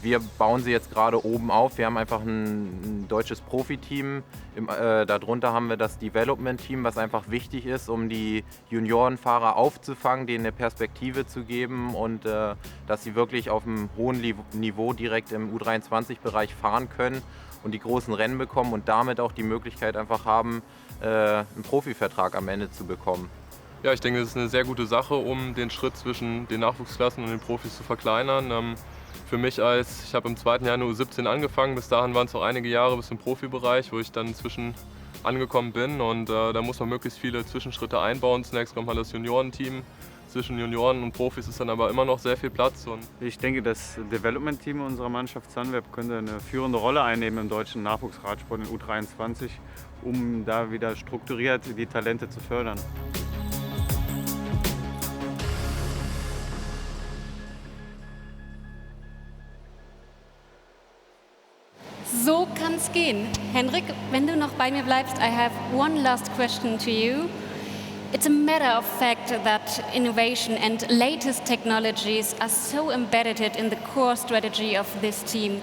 Wir bauen sie jetzt gerade oben auf. Wir haben einfach ein deutsches Profiteam. Darunter haben wir das Development-Team, was einfach wichtig ist, um die Juniorenfahrer aufzufangen, denen eine Perspektive zu geben und dass sie wirklich auf einem hohen Niveau direkt im U23-Bereich fahren können und die großen Rennen bekommen und damit auch die Möglichkeit einfach haben, einen Profivertrag am Ende zu bekommen. Ja, ich denke, das ist eine sehr gute Sache, um den Schritt zwischen den Nachwuchsklassen und den Profis zu verkleinern. Für mich ich habe im zweiten Jahr nur U17 angefangen, bis dahin waren es noch einige Jahre bis zum Profibereich, wo ich dann inzwischen angekommen bin und da muss man möglichst viele Zwischenschritte einbauen. Zunächst kommt mal das Juniorenteam, zwischen Junioren und Profis ist dann aber immer noch sehr viel Platz. Und ich denke, das Development-Team unserer Mannschaft Sunweb könnte eine führende Rolle einnehmen im deutschen Nachwuchsradsport in U23, um da wieder strukturiert die Talente zu fördern. So kann's gehen. Henrik, wenn du noch bei mir bleibst, I have one last question to you. It's a matter of fact that innovation and latest technologies are so embedded in the core strategy of this team.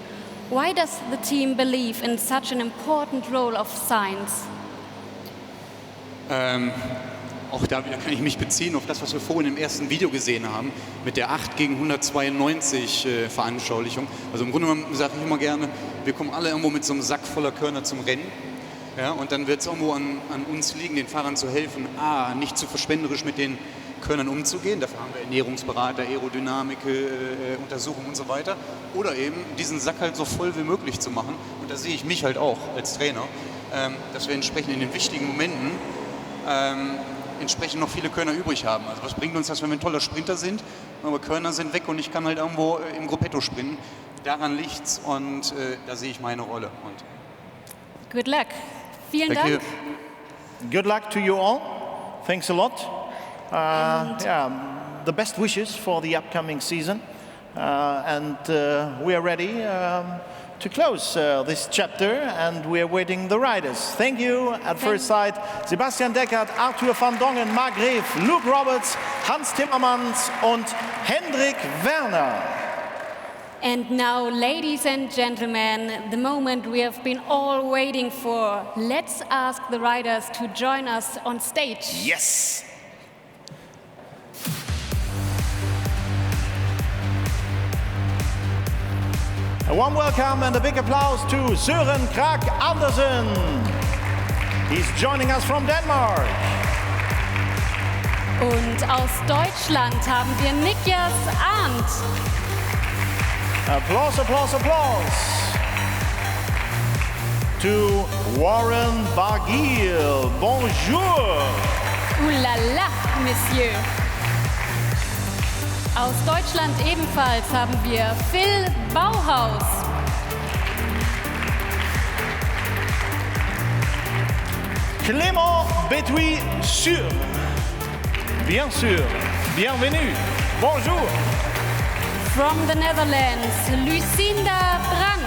Why does the team believe in such an important role of science? Auch da wieder kann ich mich beziehen auf das, was wir vorhin im ersten Video gesehen haben, mit der 8 gegen 192 Veranschaulichung. Also im Grunde genommen sage ich immer gerne, wir kommen alle irgendwo mit so einem Sack voller Körner zum Rennen. Ja, und dann wird es irgendwo an uns liegen, den Fahrern zu helfen, nicht zu verschwenderisch mit den Körnern umzugehen. Dafür haben wir Ernährungsberater, Aerodynamik, Untersuchungen und so weiter. Oder eben diesen Sack halt so voll wie möglich zu machen. Und da sehe ich mich halt auch als Trainer, dass wir entsprechend in den wichtigen Momenten entsprechend noch viele Körner übrig haben. Also was bringt uns das, wenn wir ein toller Sprinter sind, aber Körner sind weg und ich kann halt irgendwo im Gruppetto springen. Daran liegt's und da sehe ich meine Rolle. Und Good luck. Vielen Dank. You. Good luck to you all. Thanks a lot. The best wishes for the upcoming season. We are ready to close this chapter and we are waiting the riders. Thank you at first sight. Sebastian Deckert, Arthur van Dongen, Marc Reef, Luke Roberts, Hans Timmermans und Hendrik Werner. And now, ladies and gentlemen, the moment we have been all waiting for. Let's ask the riders to join us on stage. Yes! A warm welcome and a big applause to Søren Kragh Andersen. He's joining us from Denmark. Und aus Deutschland haben wir Niklas Arndt. Applause, applause, applause. To Warren Barguil. Bonjour. Ouh là là, Monsieur. Aus Deutschland ebenfalls haben wir Phil Bauhaus. Clément Béthuis-Sur. Bien sûr. Bienvenue. Bonjour. From the Netherlands, Lucinda Brandt.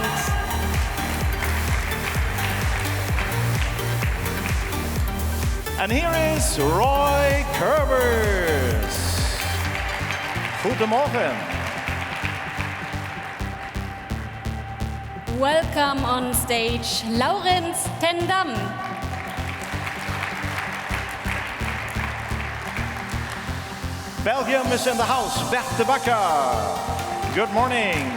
And here is Roy Kerbers. Guten Morgen. Welcome on stage, Laurens ten Dam. Belgium is in the house, Bert de Bakker. Good morning.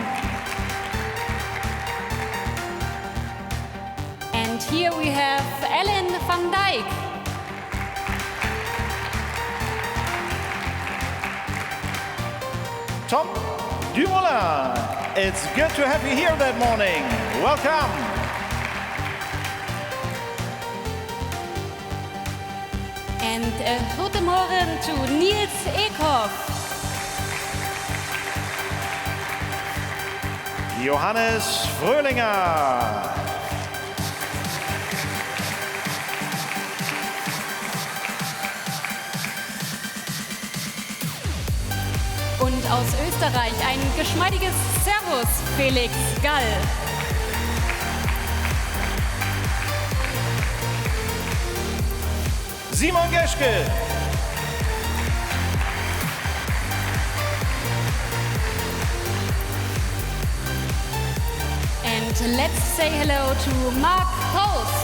And here we have Ellen van Dijk. Tom Dumoulin, it's good to have you here that morning. Welcome. And guten Morgen to Niels Eekhoff. Johannes Fröhlinger. Und aus Österreich ein geschmeidiges Servus, Felix Gall. Simon Geschke. And let's say hello to Marc Prost.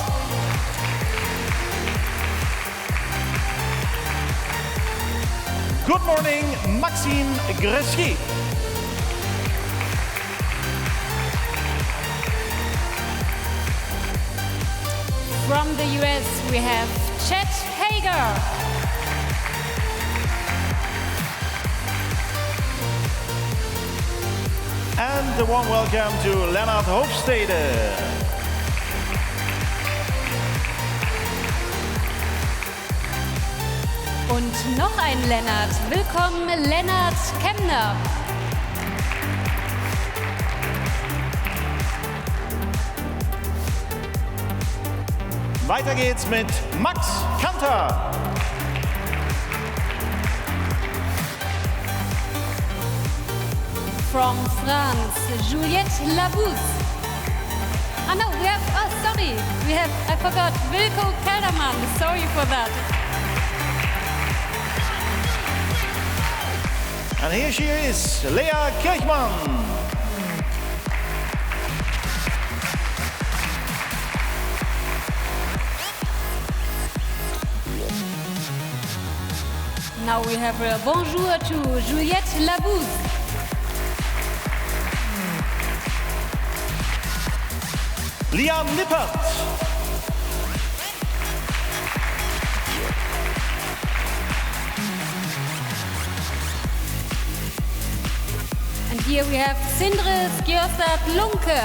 Good morning, Maxime Gressier. From the US, we have Chet Hager. And a warm welcome to Lennart Hofstede. Und noch ein Lennart. Willkommen, Lennart Kemner. Weiter geht's mit Max Kanter. From France, Juliette Labousse. Ah no, we have, sorry, I forgot, Wilco Kelderman. Sorry for that. And here she is, Lea Kirchmann. Now we have a bonjour to Juliette Labousse. Liam Lippert. And here we have Sindre Skjørstad Lunke.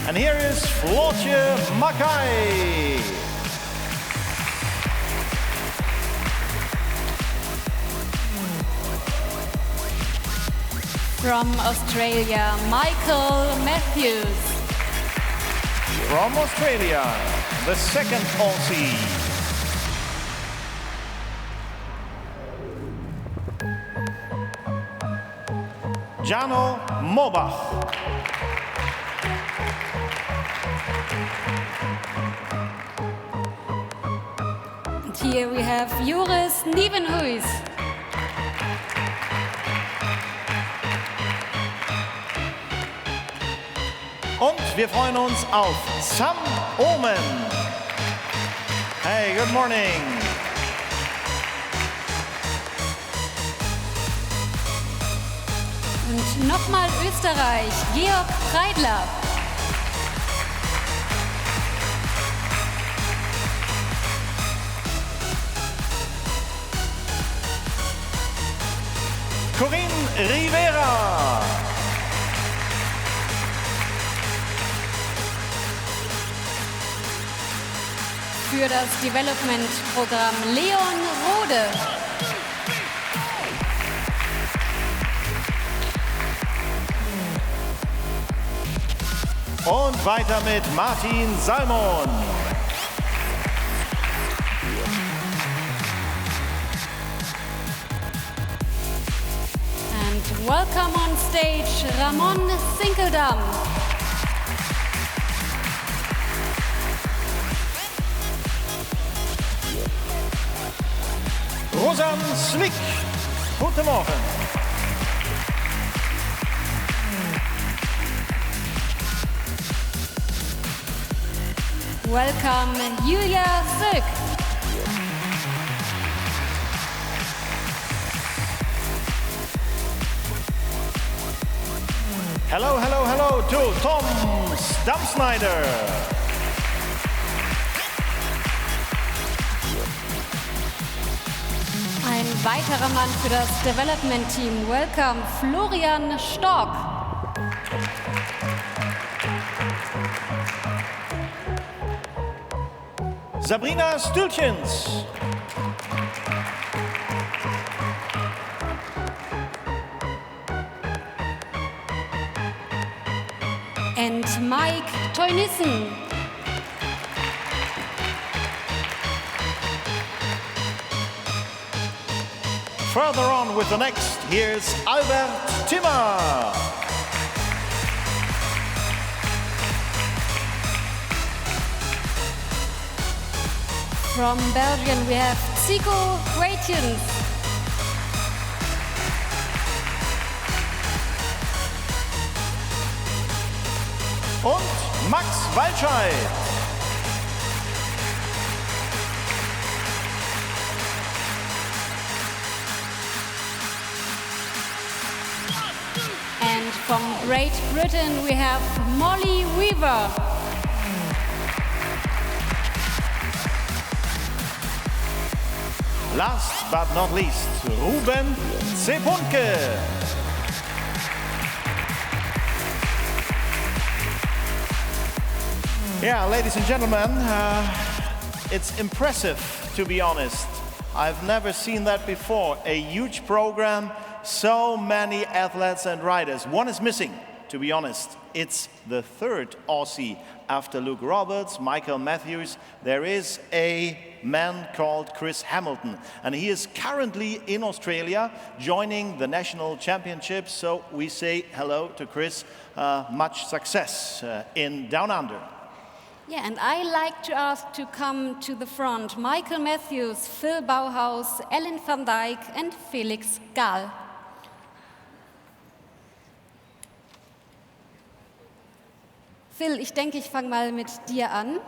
And here is Floortje Mackay. From Australia, Michael Matthews. From Australia, the second Aussie. Jano Mobach. And here we have Joris Nieuwenhuis. Und wir freuen uns auf Sam Omen. Hey, good morning. Und nochmal Österreich, Georg Kreidler. Corinne Rivera. Für das Development-Programm Leon Rode. Und weiter mit Martin Salmon. And welcome on stage, Ramon Sinkeldam. Rosan Slick. Guten Morgen. Welcome, Julia Söck. Hello, hello, hello to Tom Stamsnyder. Ein weiterer Mann für das Development Team. Welcome, Florian Stork. Sabrina Stülchens. And Mike Teunissen. Further on with the next, here's Albert Timmer. From Belgium we have Zico Quaitjens. und Max Walscheid. And from Great Britain we have Molly Weaver. Last but not least, Ruben Zepunke. Yeah, ladies and gentlemen, it's impressive, to be honest. I've never seen that before. A huge program, so many athletes and riders. One is missing, to be honest. It's the third Aussie after Luke Roberts, Michael Matthews. There is a man called Chris Hamilton, and he is currently in Australia joining the national championships. So we say hello to Chris. Much success in Down Under. Yeah, and I like to ask to come to the front Michael Matthews, Phil Bauhaus, Ellen van Dijk and Felix Gall. Phil, ich denke, ich fange mal mit dir an.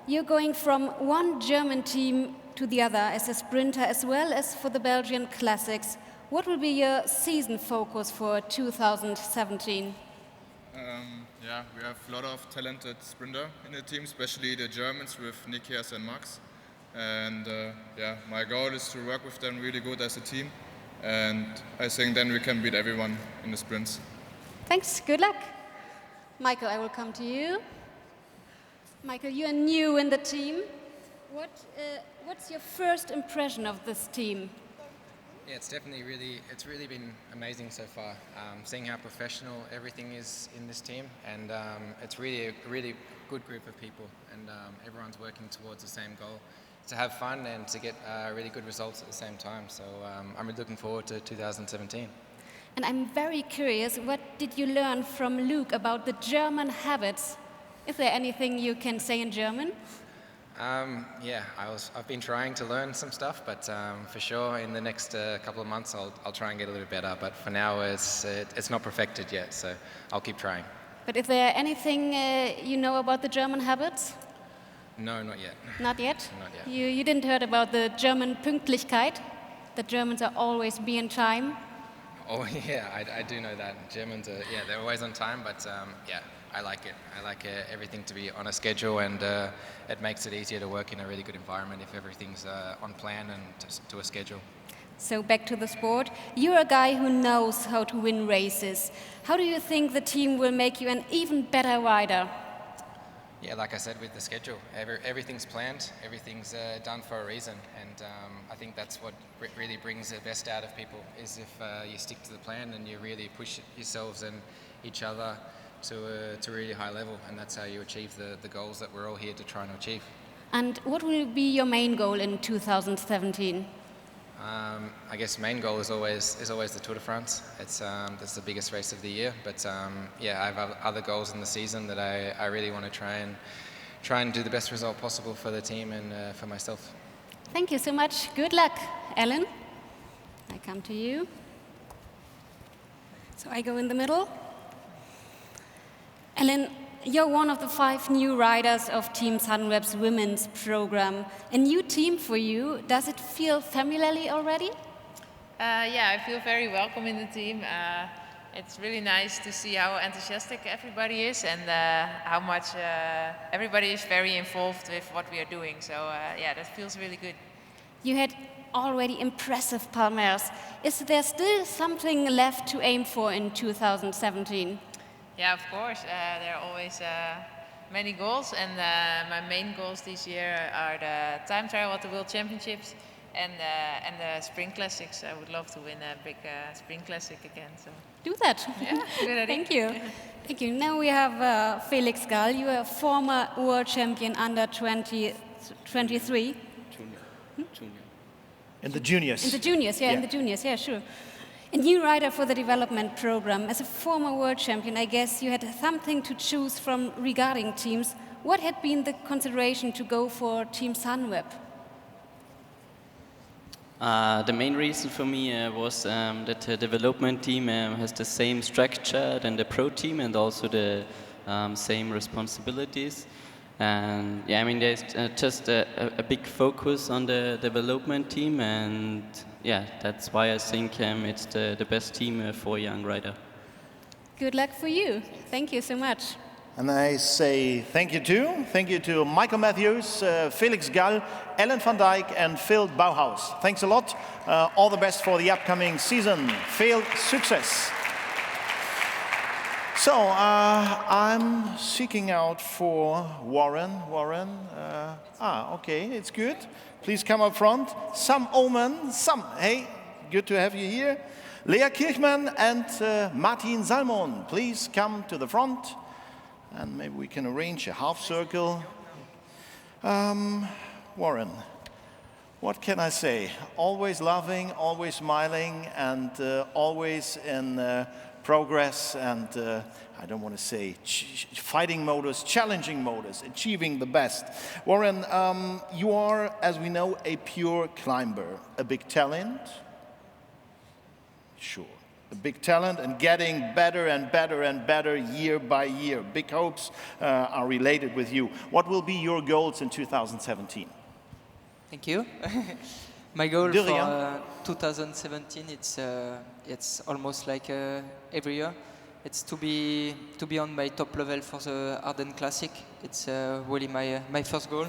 You're going from one German team to the other as a sprinter as well as for the Belgian Classics. What will be your season focus for 2017? Yeah, we have a lot of talented sprinter in the team, especially the Germans with Nikias and Max. And yeah, my goal is to work with them really good as a team. And I think then we can beat everyone in the sprints. Thanks, good luck. Michael, I will come to you. Michael, you are new in the team. What's your first impression of this team? Yeah, it's definitely really been amazing so far. Seeing how professional everything is in this team, and it's really a really good group of people, and everyone's working towards the same goal, to have fun and to get really good results at the same time. So I'm really looking forward to 2017. And I'm very curious, what did you learn from Luke about the German habits? Is there anything you can say in German? Yeah, I've been trying to learn some stuff, but for sure in the next couple of months I'll try and get a little bit better. But for now it's not perfected yet, so I'll keep trying. But is there anything you know about the German habits? No, not yet. Not yet? Not yet. You didn't heard about the German Pünktlichkeit? The Germans are always be in time? Oh yeah, I do know that. Germans are, yeah, they're always on time, but yeah, I like it. I like everything to be on a schedule, and it makes it easier to work in a really good environment if everything's on plan and to a schedule. So back to the sport. You're a guy who knows how to win races. How do you think the team will make you an even better rider? Yeah, like I said, with the schedule, everything's planned, everything's done for a reason, and I think that's what really brings the best out of people, is if you stick to the plan and you really push yourselves and each other to a really high level, and that's how you achieve the goals that we're all here to try and achieve. And what will be your main goal in 2017? I guess main goal is always the Tour de France. That's the biggest race of the year. But yeah, I have other goals in the season that I really want to try and do the best result possible for the team and for myself. Thank you so much. Good luck, Ellen. I come to you. So I go in the middle. Ellen, you're one of the 5 new riders of Team Sunweb's women's program. A new team for you. Does it feel familiar already? Yeah, I feel very welcome in the team. It's really nice to see how enthusiastic everybody is, and how much everybody is very involved with what we are doing. So yeah, that feels really good. You had already impressive palmares. Is there still something left to aim for in 2017? Yeah, of course. There are always many goals, and my main goals this year are the time trial at the World Championships and the Spring Classics. I would love to win a big Spring Classic again. So do that. Yeah, good idea. Thank you. Thank you. Now we have Felix Gall. You are a former world champion under 23. Junior. In the juniors. In the juniors, yeah, in the juniors, yeah, sure. A new rider for the development program. As a former world champion, I guess you had something to choose from regarding teams. What had been the consideration to go for Team Sunweb? The main reason for me was that the development team has the same structure than the pro team, and also the same responsibilities. And yeah, I mean, there's just a big focus on the development team, and yeah, that's why I think it's the best team for a young rider. Good luck for you. Thank you so much. And I say thank you too. Thank you to Michael Matthews, Felix Gall, Ellen van Dijk, and Phil Bauhaus. Thanks a lot. All the best for the upcoming season. Veel success. So I'm seeking out for Warren. Warren. Okay, it's good. Please come up front. Sam Omen. Sam, hey, good to have you here. Lea Kirchmann and Martin Salmon, please come to the front. And maybe we can arrange a half circle. Warren, what can I say? Always loving, always smiling, and always in progress, and I don't want to say fighting modus, challenging modus, achieving the best. Warren, you are, as we know, a pure climber, a big talent. Sure. A big talent and getting better and better and better year by year. Big hopes are related with you. What will be your goals in 2017? Thank you. My goal for 2017, it's almost like every year. It's to be on my top level for the Ardennes Classic. It's really my first goal.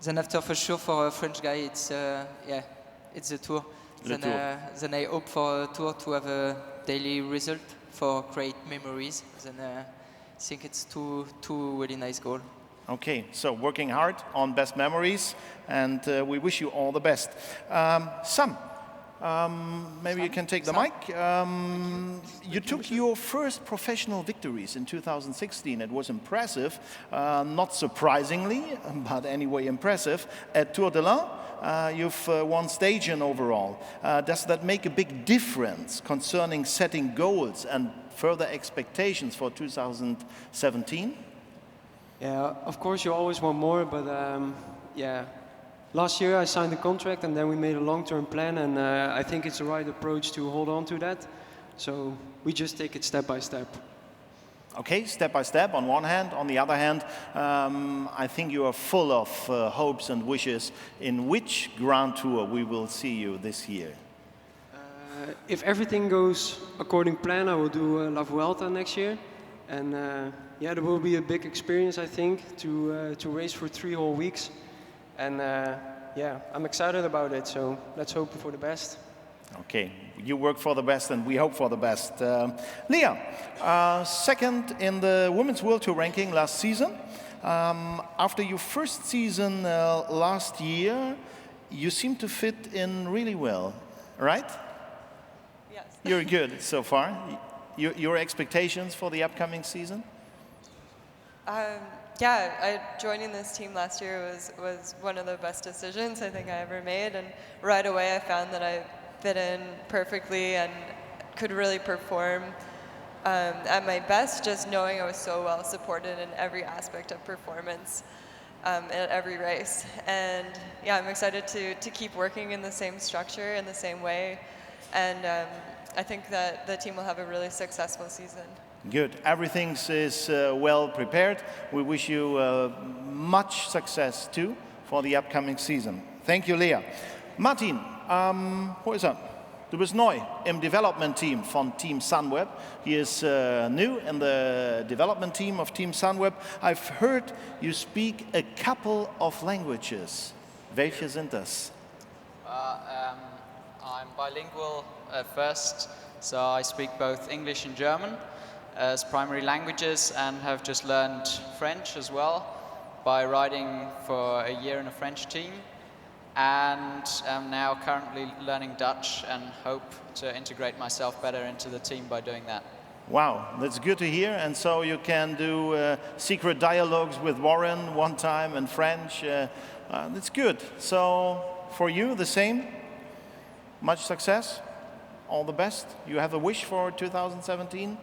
Then after, for sure, for a French guy, it's the Tour. Then I hope for a Tour to have a daily result for great memories. Then I think it's two really nice goals. Okay, so working hard on best memories, and we wish you all the best. Sam, maybe you can take the mic. You took your first professional victories in 2016. It was impressive, not surprisingly, but anyway impressive, at Tour de l'Ain. You've won stage and overall. Does that make a big difference concerning setting goals and further expectations for 2017? Yeah, of course you always want more, but yeah. Last year I signed a contract and then we made a long-term plan, and I think it's the right approach to hold on to that. So we just take it step by step. Okay, step by step on one hand. On the other hand, I think you are full of hopes and wishes in which Grand Tour we will see you this year. If everything goes according to plan, I will do La Vuelta next year. And yeah, there will be a big experience, I think, to race for 3 whole weeks. And yeah, I'm excited about it, so let's hope for the best. Okay, you work for the best and we hope for the best. Lea, second in the Women's World Tour ranking last season. After your first season last year, you seem to fit in really well, right? Yes. You're good so far. Your expectations for the upcoming season? Yeah, joining this team last year was one of the best decisions I think I ever made, and right away I found that I fit in perfectly and could really perform at my best, just knowing I was so well supported in every aspect of performance at every race. And yeah, I'm excited to keep working in the same structure, in the same way, and I think that the team will have a really successful season. Good. Everything is well prepared. We wish you much success too for the upcoming season. Thank you, Lea. Martin, hoe is dat? Du bist neu im Development Team von Team Sunweb. He is new in the development team of Team Sunweb. I've heard you speak a couple of languages. Welche sind das? I'm bilingual at first, so I speak both English and German as primary languages, and have just learned French as well by riding for a year in a French team, and am now currently learning Dutch and hope to integrate myself better into the team by doing that. Wow, that's good to hear. And so you can do secret dialogues with Warren one time in French. That's good. So for you, the same? Much success? All the best? You have a wish for 2017?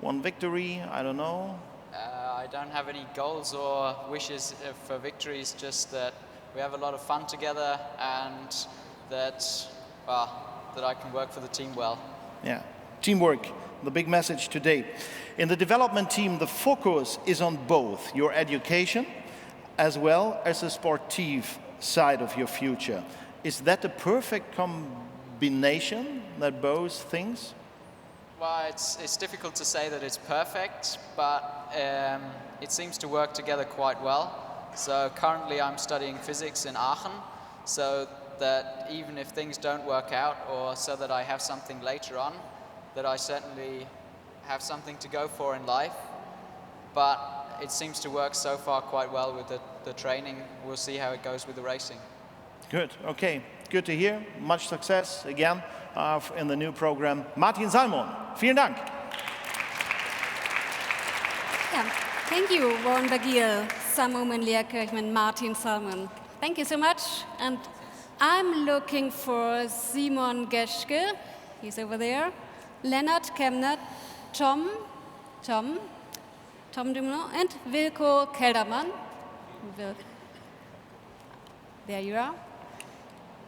One victory? I don't know. I don't have any goals or wishes for victories, just that we have a lot of fun together, and that I can work for the team well. Yeah, teamwork the big message today. In the development team, the focus is on both your education as well as the sportive side of your future. Is that a perfect combination, that both things? Well, it's difficult to say that it's perfect, but it seems to work together quite well. So currently I'm studying physics in Aachen, so that even if things don't work out, or so that I have something later on, that I certainly have something to go for in life. But it seems to work so far quite well with the training. We'll see how it goes with the racing. Good, okay, good to hear. Much success again in the new program. Martin Salmon, vielen Dank. Yeah, thank you, Warren Bagil, Samuel Lehrkirchman, Martin Salmon. Thank you so much. And I'm looking for Simon Geschke, he's over there, Lennart Kemner, Tom Dumno, and Wilko Keldermann. There you are.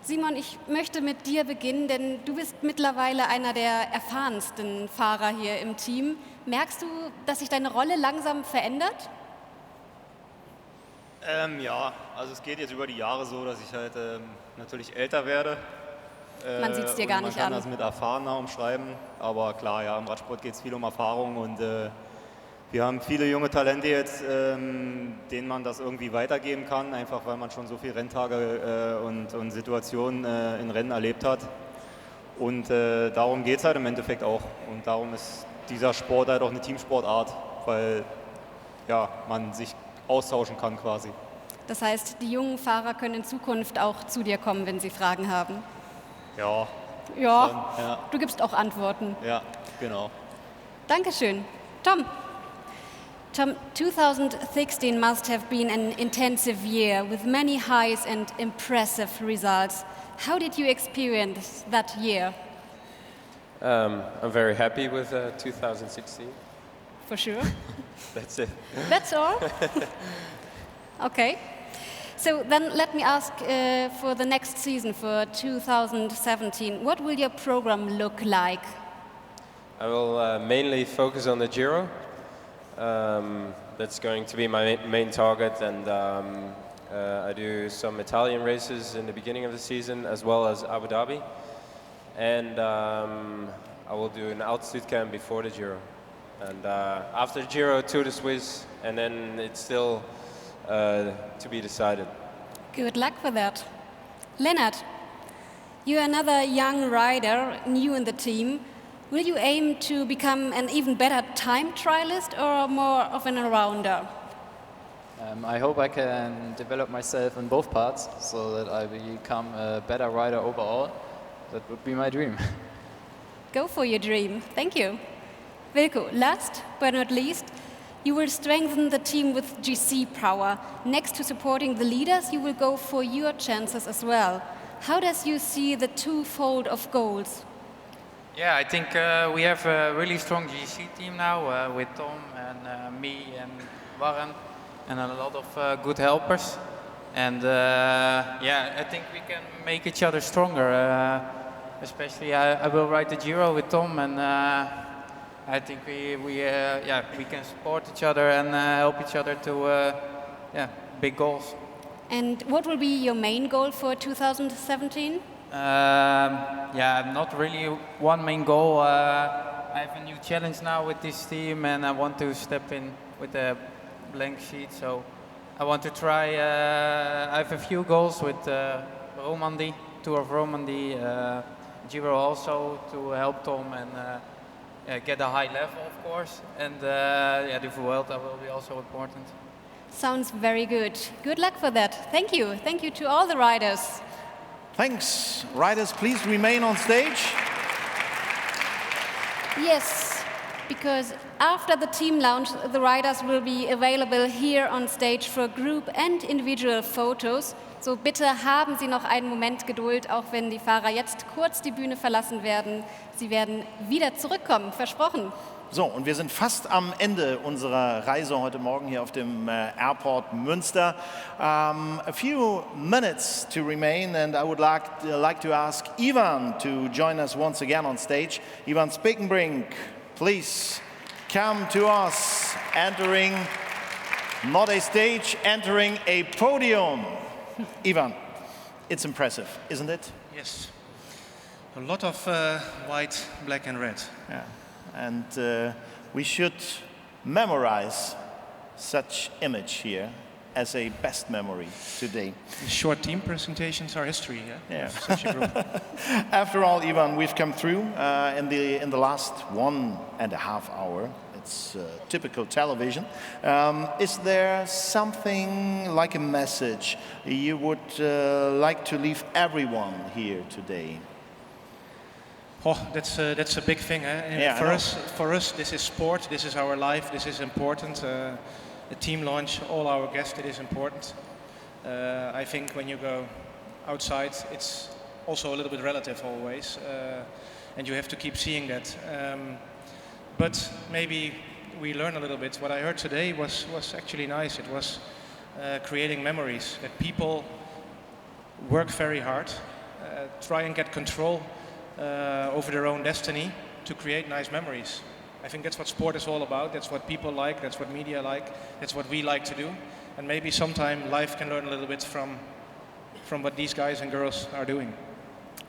Simon, ich möchte mit dir beginnen, denn du bist mittlerweile einer der erfahrensten Fahrer hier im Team. Merkst du, dass sich deine Rolle langsam verändert? Ja, also es geht jetzt über die Jahre so, dass ich halt natürlich älter werde. Man sieht es dir gar nicht an. Man kann das mit erfahrener umschreiben, aber klar, ja, im Radsport geht es viel um Erfahrung und wir haben viele junge Talente jetzt, denen man das irgendwie weitergeben kann, einfach weil man schon so viele Renntage und Situationen in Rennen erlebt hat. Und darum geht es halt im Endeffekt auch. Und darum ist dieser Sport halt auch eine Teamsportart, weil ja, man sich austauschen kann quasi. Das heißt, die jungen Fahrer können in Zukunft auch zu dir kommen, wenn sie Fragen haben? Ja. Ja, schon, ja. Du gibst auch Antworten. Ja, genau. Dankeschön. Tom, 2016 must have been an intensive year with many highs and impressive results. How did you experience that year? I'm very happy with 2016. For sure. That's it. That's all? Okay. So then let me ask for the next season, for 2017, what will your program look like? I will mainly focus on the Giro. That's going to be my main target, and I do some Italian races in the beginning of the season as well as Abu Dhabi, and I will do an altitude camp before the Giro, and after the Giro, Tour de Suisse, and then it's still to be decided. Good luck for that. Lennart, you're another young rider, new in the team. Will you aim to become an even better time trialist or more of an all-rounder? I hope I can develop myself in both parts so that I become a better rider overall. That would be my dream. Go for your dream. Thank you. Wilko, last but not least, you will strengthen the team with GC power. Next to supporting the leaders, you will go for your chances as well. How does you see the twofold of goals? Yeah, I think we have a really strong GC team now with Tom and me and Warren and a lot of good helpers. And yeah, I think we can make each other stronger. Especially I will ride the Giro with Tom, and I think we can support each other and help each other to big goals. And what will be your main goal for 2017? Yeah, not really one main goal. I have a new challenge now with this team, and I want to step in with a blank sheet. So I want to try. I have a few goals with Romandie, Tour of Romandie, Giro also, to help Tom and get a high level, of course. And yeah, the Vuelta will be also important. Sounds very good. Good luck for that. Thank you. Thank you to all the riders. Thanks. Riders, please remain on stage. Yes, because after the team launch, the riders will be available here on stage for group and individual photos. So bitte haben Sie noch einen Moment Geduld, auch wenn die Fahrer jetzt kurz die Bühne verlassen werden. Sie werden wieder zurückkommen, versprochen. So, und wir sind fast am Ende unserer Reise heute Morgen hier auf dem Airport Münster. A few minutes to remain, and I would like to ask Ivan to join us once again on stage. Ivan Spekenbrink, please come to us, entering not a stage, entering a podium. Ivan, it's impressive, isn't it? Yes. A lot of white, black and red. Yeah. And we should memorize such image here as a best memory today. The short team presentations are history, Yeah. of such a group. After all, Ivan, we've come through in the last 1.5 hours. It's typical television. Is there something like a message you would like to leave everyone here today? Oh, that's a big thing. Eh? Yeah, For us, this is sport. This is our life. This is important. The team launch, all our guests, it is important. I think when you go outside, it's also a little bit relative always, and you have to keep seeing that. But maybe we learn a little bit. What I heard today was actually nice. It was creating memories, that people work very hard, try and get control over their own destiny to create nice memories. I think that's what sport is all about. That's what people like. That's what media like. That's what we like to do. And maybe sometime life can learn a little bit from what these guys and girls are doing.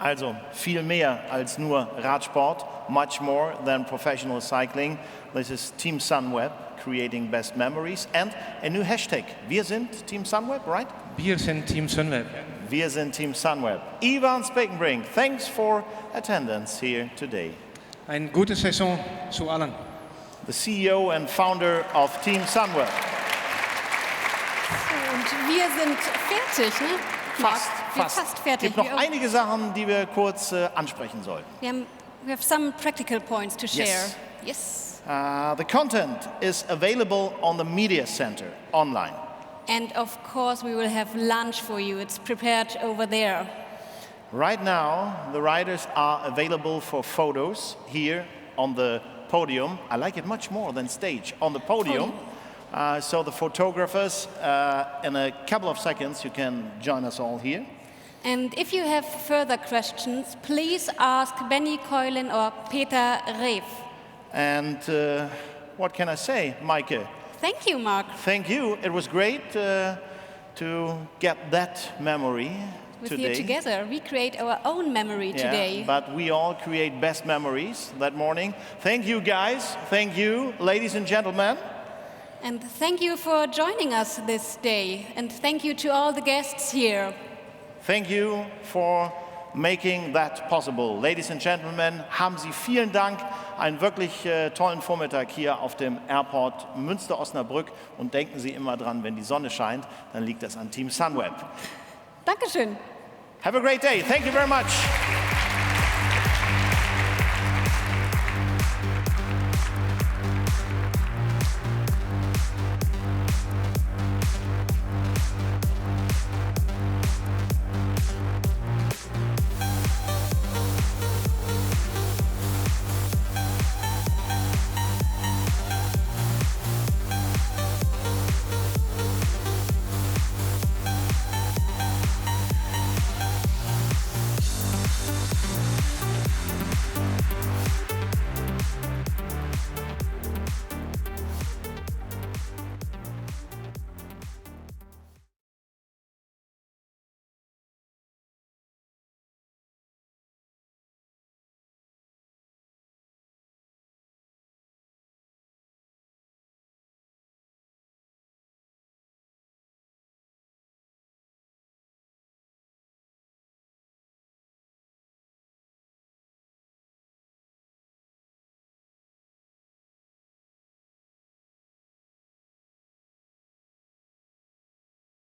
Also, viel mehr als nur Radsport, much more than professional cycling. This is Team Sunweb, creating best memories, and a new hashtag. Wir sind Team Sunweb, right? Wir sind Team Sunweb. Wir sind Team Sunweb. Ivan Spekenbrink, thanks for attendance here today. Eine gute Saison zu allen. The CEO and founder of Team Sunweb. Und wir sind fertig, ne? Fast fertig. Es gibt noch einige Sachen, die wir kurz ansprechen sollten. We have some practical points to share. Yes. The content is available on the Media Center online. And of course we will have lunch for you. It's prepared over there. Right now, the riders are available for photos here on the podium. I like it much more than stage, on the podium. So the photographers, in a couple of seconds, you can join us all here. And if you have further questions, please ask Benny Keulen or Peter Reef. And what can I say, Maike? Thank you, Mark. Thank you. It was great to get that memory today. You together, we create our own memory today. But we all create best memories that morning. Thank you, guys. Thank you, ladies and gentlemen. And thank you for joining us this day. And thank you to all the guests here. Thank you for making that possible. Ladies and gentlemen, haben Sie vielen Dank. Einen wirklich tollen Vormittag hier auf dem Airport Münster-Osnabrück. Und denken Sie immer dran, wenn die Sonne scheint, dann liegt das an Team Sunweb. Dankeschön. Have a great day. Thank you very much.